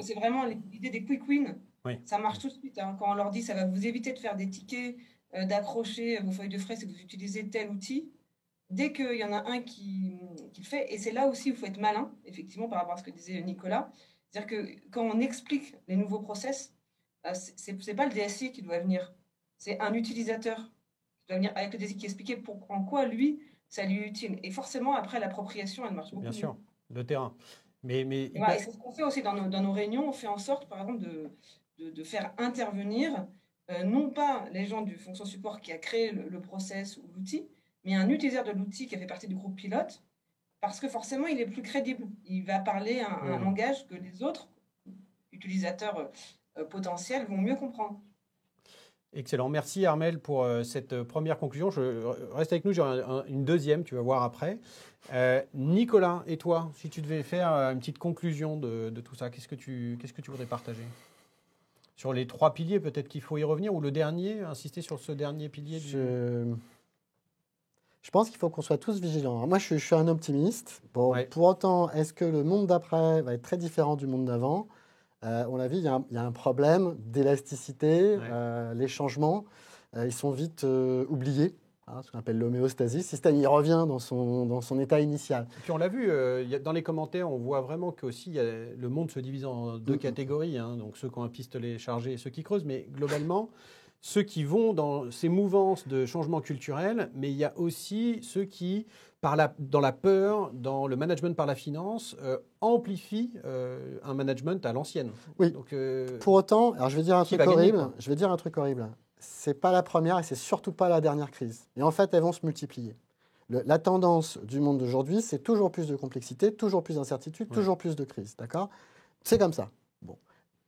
c'est vraiment l'idée des quick wins. Oui. Ça marche tout de suite. Hein. Quand on leur dit ça va vous éviter de faire des tickets, d'accrocher vos feuilles de frais si vous utilisez tel outil, dès qu'il y en a un qui le fait, et c'est là aussi où il faut être malin, effectivement, par rapport à ce que disait Nicolas, c'est-à-dire que quand on explique les nouveaux process, c'est pas le DSI qui doit venir, c'est un utilisateur qui doit venir avec le DSI qui explique en quoi, lui, ça lui est utile. Et forcément, après, l'appropriation, elle marche beaucoup mieux. Bien sûr, le terrain. Mais et c'est ce qu'on fait aussi dans nos réunions. On fait en sorte, par exemple, de faire intervenir non pas les gens du fonction support qui a créé le process ou l'outil, mais un utilisateur de l'outil qui a fait partie du groupe pilote, parce que forcément, il est plus crédible. Il va parler un langage que les autres utilisateurs potentiels vont mieux comprendre. Excellent. Merci Armelle pour cette première conclusion. Reste avec nous, j'ai une deuxième, tu vas voir après. Nicolas, et toi, si tu devais faire une petite conclusion de tout ça, qu'est-ce que tu voudrais partager ? Sur les 3 piliers, peut-être qu'il faut y revenir, ou le dernier, insister sur ce dernier pilier Je pense qu'il faut qu'on soit tous vigilants. Alors moi, je suis un optimiste. Bon, pour autant, est-ce que le monde d'après va être très différent du monde d'avant ? On l'a vu, il y a un problème d'élasticité. Les changements, ils sont vite oubliés. Ce qu'on appelle l'homéostasie. Le système, il revient dans son état initial. Et puis on l'a vu, dans les commentaires, on voit vraiment qu'aussi le monde se divise en 2 catégories. Donc ceux qui ont un pistolet chargé et ceux qui creusent. Mais globalement, ceux qui vont dans ces mouvances de changement culturel, mais il y a aussi ceux qui, dans la peur, dans le management par la finance, amplifient un management à l'ancienne. Oui. Donc, pour autant, alors je vais dire un truc horrible. C'est pas la première et c'est surtout pas la dernière crise. Et en fait, elles vont se multiplier. La tendance du monde d'aujourd'hui, c'est toujours plus de complexité, toujours plus d'incertitude, toujours plus de crises. D'accord ? C'est comme ça. Bon.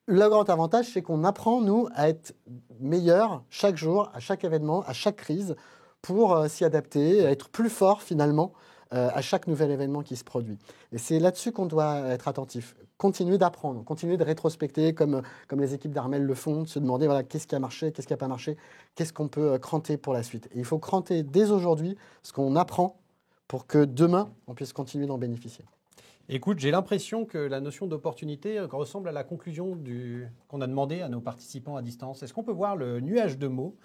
Le grand avantage, c'est qu'on apprend, nous, à être meilleurs chaque jour, à chaque événement, à chaque crise, pour s'y adapter, à être plus fort, finalement, à chaque nouvel événement qui se produit. Et c'est là-dessus qu'on doit être attentif. Continuer d'apprendre, continuer de rétrospecter, comme les équipes d'Armelle le font, de se demander voilà, qu'est-ce qui a marché, qu'est-ce qui n'a pas marché, qu'est-ce qu'on peut cranter pour la suite. Et il faut cranter dès aujourd'hui ce qu'on apprend pour que demain, on puisse continuer d'en bénéficier. Écoute, j'ai l'impression que la notion d'opportunité ressemble à la conclusion qu'on a demandé à nos participants à distance. Est-ce qu'on peut voir le nuage de mots,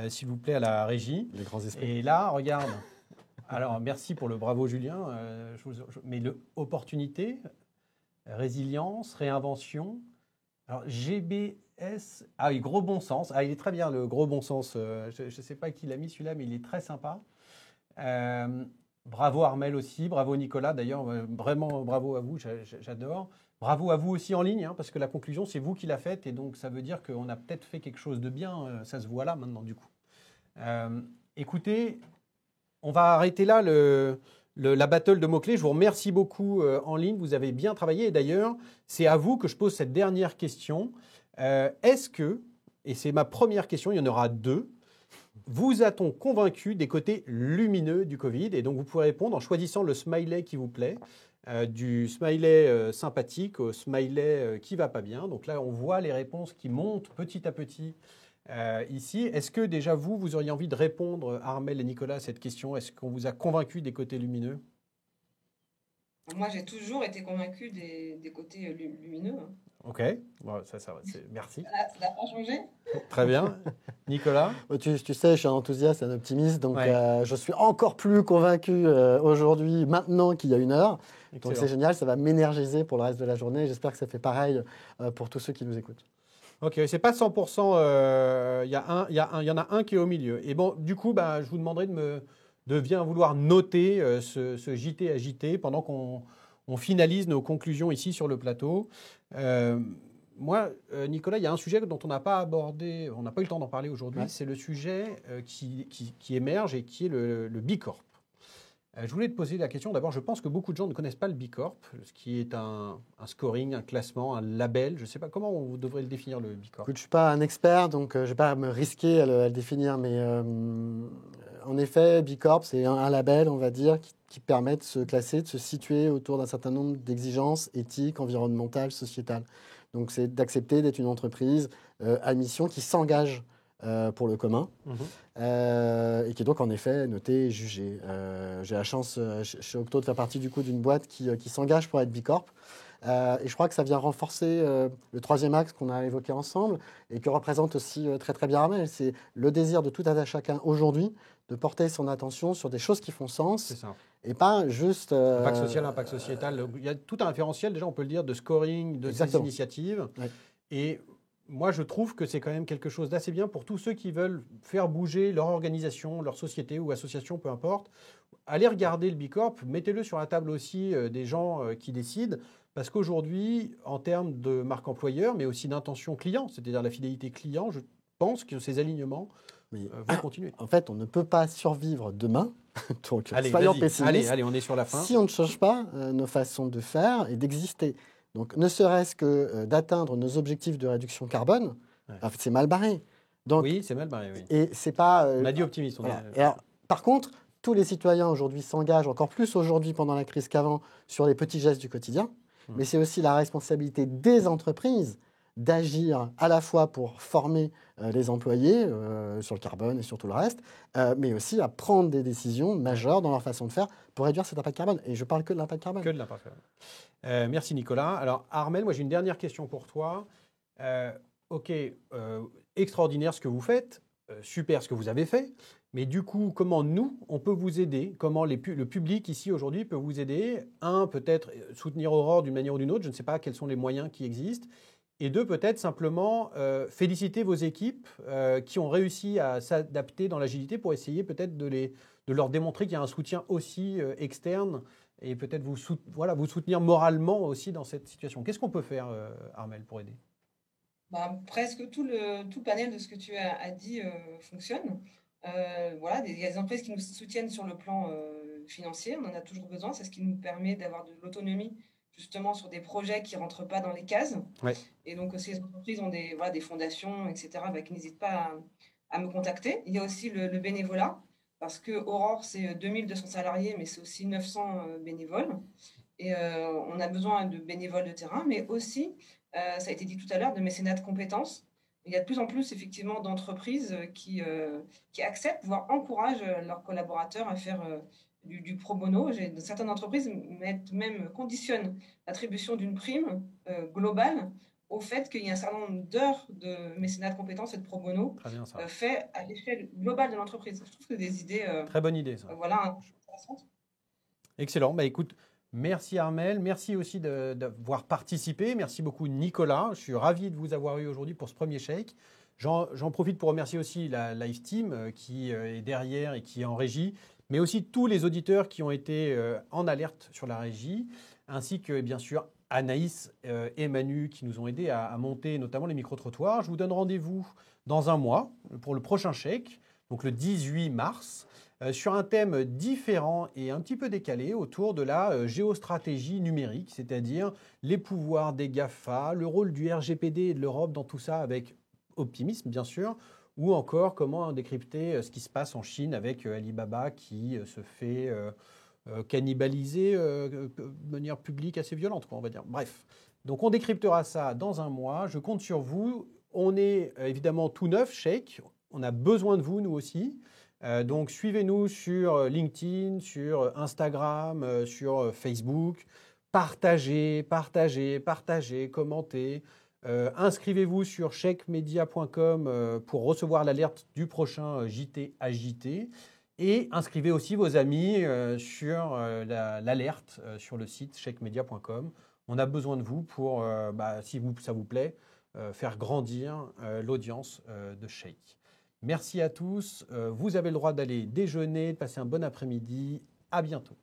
s'il vous plaît, à la régie ? Les grands esprits. Et là, regarde. Alors, merci pour le bravo, Julien. Mais opportunité, résilience, réinvention. Alors, GBS. Ah oui, gros bon sens. Ah, il est très bien, le gros bon sens. Je ne sais pas qui l'a mis celui-là, mais il est très sympa. Bravo Armelle aussi, bravo Nicolas. D'ailleurs, vraiment bravo à vous, j'adore. Bravo à vous aussi en ligne, parce que la conclusion, c'est vous qui la faites. Et donc, ça veut dire qu'on a peut-être fait quelque chose de bien. Ça se voit là maintenant, du coup. Écoutez, on va arrêter là la battle de mots-clés. Je vous remercie beaucoup en ligne. Vous avez bien travaillé. Et d'ailleurs, c'est à vous que je pose cette dernière question. Est-ce que, et c'est ma première question, il y en aura 2, vous a-t-on convaincu des côtés lumineux du Covid ? Et donc, vous pouvez répondre en choisissant le smiley qui vous plaît, du smiley sympathique au smiley qui ne va pas bien. Donc là, on voit les réponses qui montent petit à petit ici. Est-ce que déjà vous auriez envie de répondre, Armelle et Nicolas, à cette question ? Est-ce qu'on vous a convaincu des côtés lumineux ? Moi, j'ai toujours été convaincue des côtés lumineux. Ok, bon, merci. Ça n'a pas changé. Très bien. Nicolas ? Tu sais, je suis un enthousiaste, un optimiste, donc je suis encore plus convaincu aujourd'hui, maintenant qu'il y a 1 heure. Excellent. Donc c'est génial, ça va m'énergiser pour le reste de la journée. J'espère que ça fait pareil pour tous ceux qui nous écoutent. Ok, c'est pas 100%, il y en a un qui est au milieu. Et bon, du coup, je vous demanderai de bien vouloir noter ce JT à JT pendant qu'on finalise nos conclusions ici sur le plateau. Moi, Nicolas, il y a un sujet dont on n'a pas abordé, on n'a pas eu le temps d'en parler aujourd'hui, c'est le sujet qui émerge et qui est le B Corp. Je voulais te poser la question. D'abord, je pense que beaucoup de gens ne connaissent pas le B Corp, ce qui est un scoring, un classement, un label. Je ne sais pas comment on devrait le définir, le B Corp. Écoute, je ne suis pas un expert, donc je ne vais pas me risquer à le définir, mais en effet, B Corp, c'est un label, on va dire, qui permet de se classer, de se situer autour d'un certain nombre d'exigences éthiques, environnementales, sociétales. Donc, c'est d'accepter d'être une entreprise à mission qui s'engage pour le commun et qui est donc en effet notée et jugée. J'ai la chance chez Octo de faire partie du coup d'une boîte qui s'engage pour être B Corp. Et je crois que ça vient renforcer le troisième axe qu'on a évoqué ensemble et que représente aussi très très bien Armelle. C'est le désir de tout un chacun aujourd'hui de porter son attention sur des choses qui font sens et pas juste... Impact social, impact sociétal. Il y a tout un référentiel, déjà on peut le dire, de scoring, de ces initiatives. Ouais. Et moi je trouve que c'est quand même quelque chose d'assez bien pour tous ceux qui veulent faire bouger leur organisation, leur société ou association, peu importe. Allez regarder le B Corp, mettez-le sur la table aussi des gens qui décident. Parce qu'aujourd'hui, en termes de marque employeur, mais aussi d'intention client, c'est-à-dire la fidélité client, je pense que ces alignements vont continuer. En fait, on ne peut pas survivre demain, donc soyons pessimistes. Allez, on est sur la fin. Si on ne change pas nos façons de faire et d'exister. Donc, ne serait-ce que d'atteindre nos objectifs de réduction carbone, c'est mal barré. Donc, oui, c'est mal barré, oui. Et c'est pas... on a dit optimiste. Et alors, par contre, tous les citoyens aujourd'hui s'engagent, encore plus aujourd'hui pendant la crise qu'avant, sur les petits gestes du quotidien. Mais c'est aussi la responsabilité des entreprises d'agir à la fois pour former les employés sur le carbone et sur tout le reste, mais aussi à prendre des décisions majeures dans leur façon de faire pour réduire cet impact carbone. Et je parle que de l'impact carbone. Que de l'impact carbone. Merci Nicolas. Alors Armelle, moi j'ai une dernière question pour toi. Extraordinaire ce que vous faites, super ce que vous avez fait. Mais du coup, comment nous, on peut vous aider? Comment le public ici aujourd'hui peut vous aider? Un, peut-être soutenir Aurore d'une manière ou d'une autre. Je ne sais pas quels sont les moyens qui existent. Et deux, peut-être simplement féliciter vos équipes qui ont réussi à s'adapter dans l'agilité pour essayer peut-être de leur démontrer qu'il y a un soutien aussi externe et peut-être vous soutenir moralement aussi dans cette situation. Qu'est-ce qu'on peut faire, Armelle, pour aider? Presque tout le panel de ce que tu as dit fonctionne. Il y a des entreprises qui nous soutiennent sur le plan financier, on en a toujours besoin, c'est ce qui nous permet d'avoir de l'autonomie justement sur des projets qui ne rentrent pas dans les cases. Ouais. Et donc ces entreprises ont des fondations, etc., qui n'hésitent pas à me contacter. Il y a aussi le bénévolat, parce que Aurore, c'est 2200 salariés, mais c'est aussi 900 bénévoles. Et on a besoin de bénévoles de terrain, mais aussi, ça a été dit tout à l'heure, de mécénat de compétences. Il y a de plus en plus, effectivement, d'entreprises qui acceptent, voire encouragent leurs collaborateurs à faire du pro bono. Certaines entreprises conditionnent l'attribution d'une prime globale au fait qu'il y a un certain nombre d'heures de mécénat de compétences et de pro bono fait à l'échelle globale de l'entreprise. Je trouve que c'est des idées... Très bonne idée, ça. Intéressantes. Excellent. Écoute, merci Armelle, merci aussi d'avoir participé. Merci beaucoup Nicolas. Je suis ravi de vous avoir eu aujourd'hui pour ce premier shake. J'en profite pour remercier aussi la Live Team qui est derrière et qui est en régie, mais aussi tous les auditeurs qui ont été en alerte sur la régie, ainsi que bien sûr Anaïs et Manu qui nous ont aidés à monter notamment les micro-trottoirs. Je vous donne rendez-vous dans un mois pour le prochain shake, donc le 18 mars. Sur un thème différent et un petit peu décalé autour de la géostratégie numérique, c'est-à-dire les pouvoirs des GAFA, le rôle du RGPD et de l'Europe dans tout ça avec optimisme bien sûr, ou encore comment décrypter ce qui se passe en Chine avec Alibaba qui se fait cannibaliser de manière publique assez violente, on va dire. Bref, donc on décryptera ça dans un mois, je compte sur vous. On est évidemment tout neuf, Shake, on a besoin de vous, nous aussi. Donc suivez-nous sur LinkedIn, sur Instagram, sur Facebook. Partagez, commentez. Inscrivez-vous sur shakemedia.com pour recevoir l'alerte du prochain JT AJT. Et inscrivez aussi vos amis sur l'alerte sur le site shakemedia.com. On a besoin de vous pour, si ça vous plaît, faire grandir l'audience de Shake. Merci à tous. Vous avez le droit d'aller déjeuner, de passer un bon après-midi. À bientôt.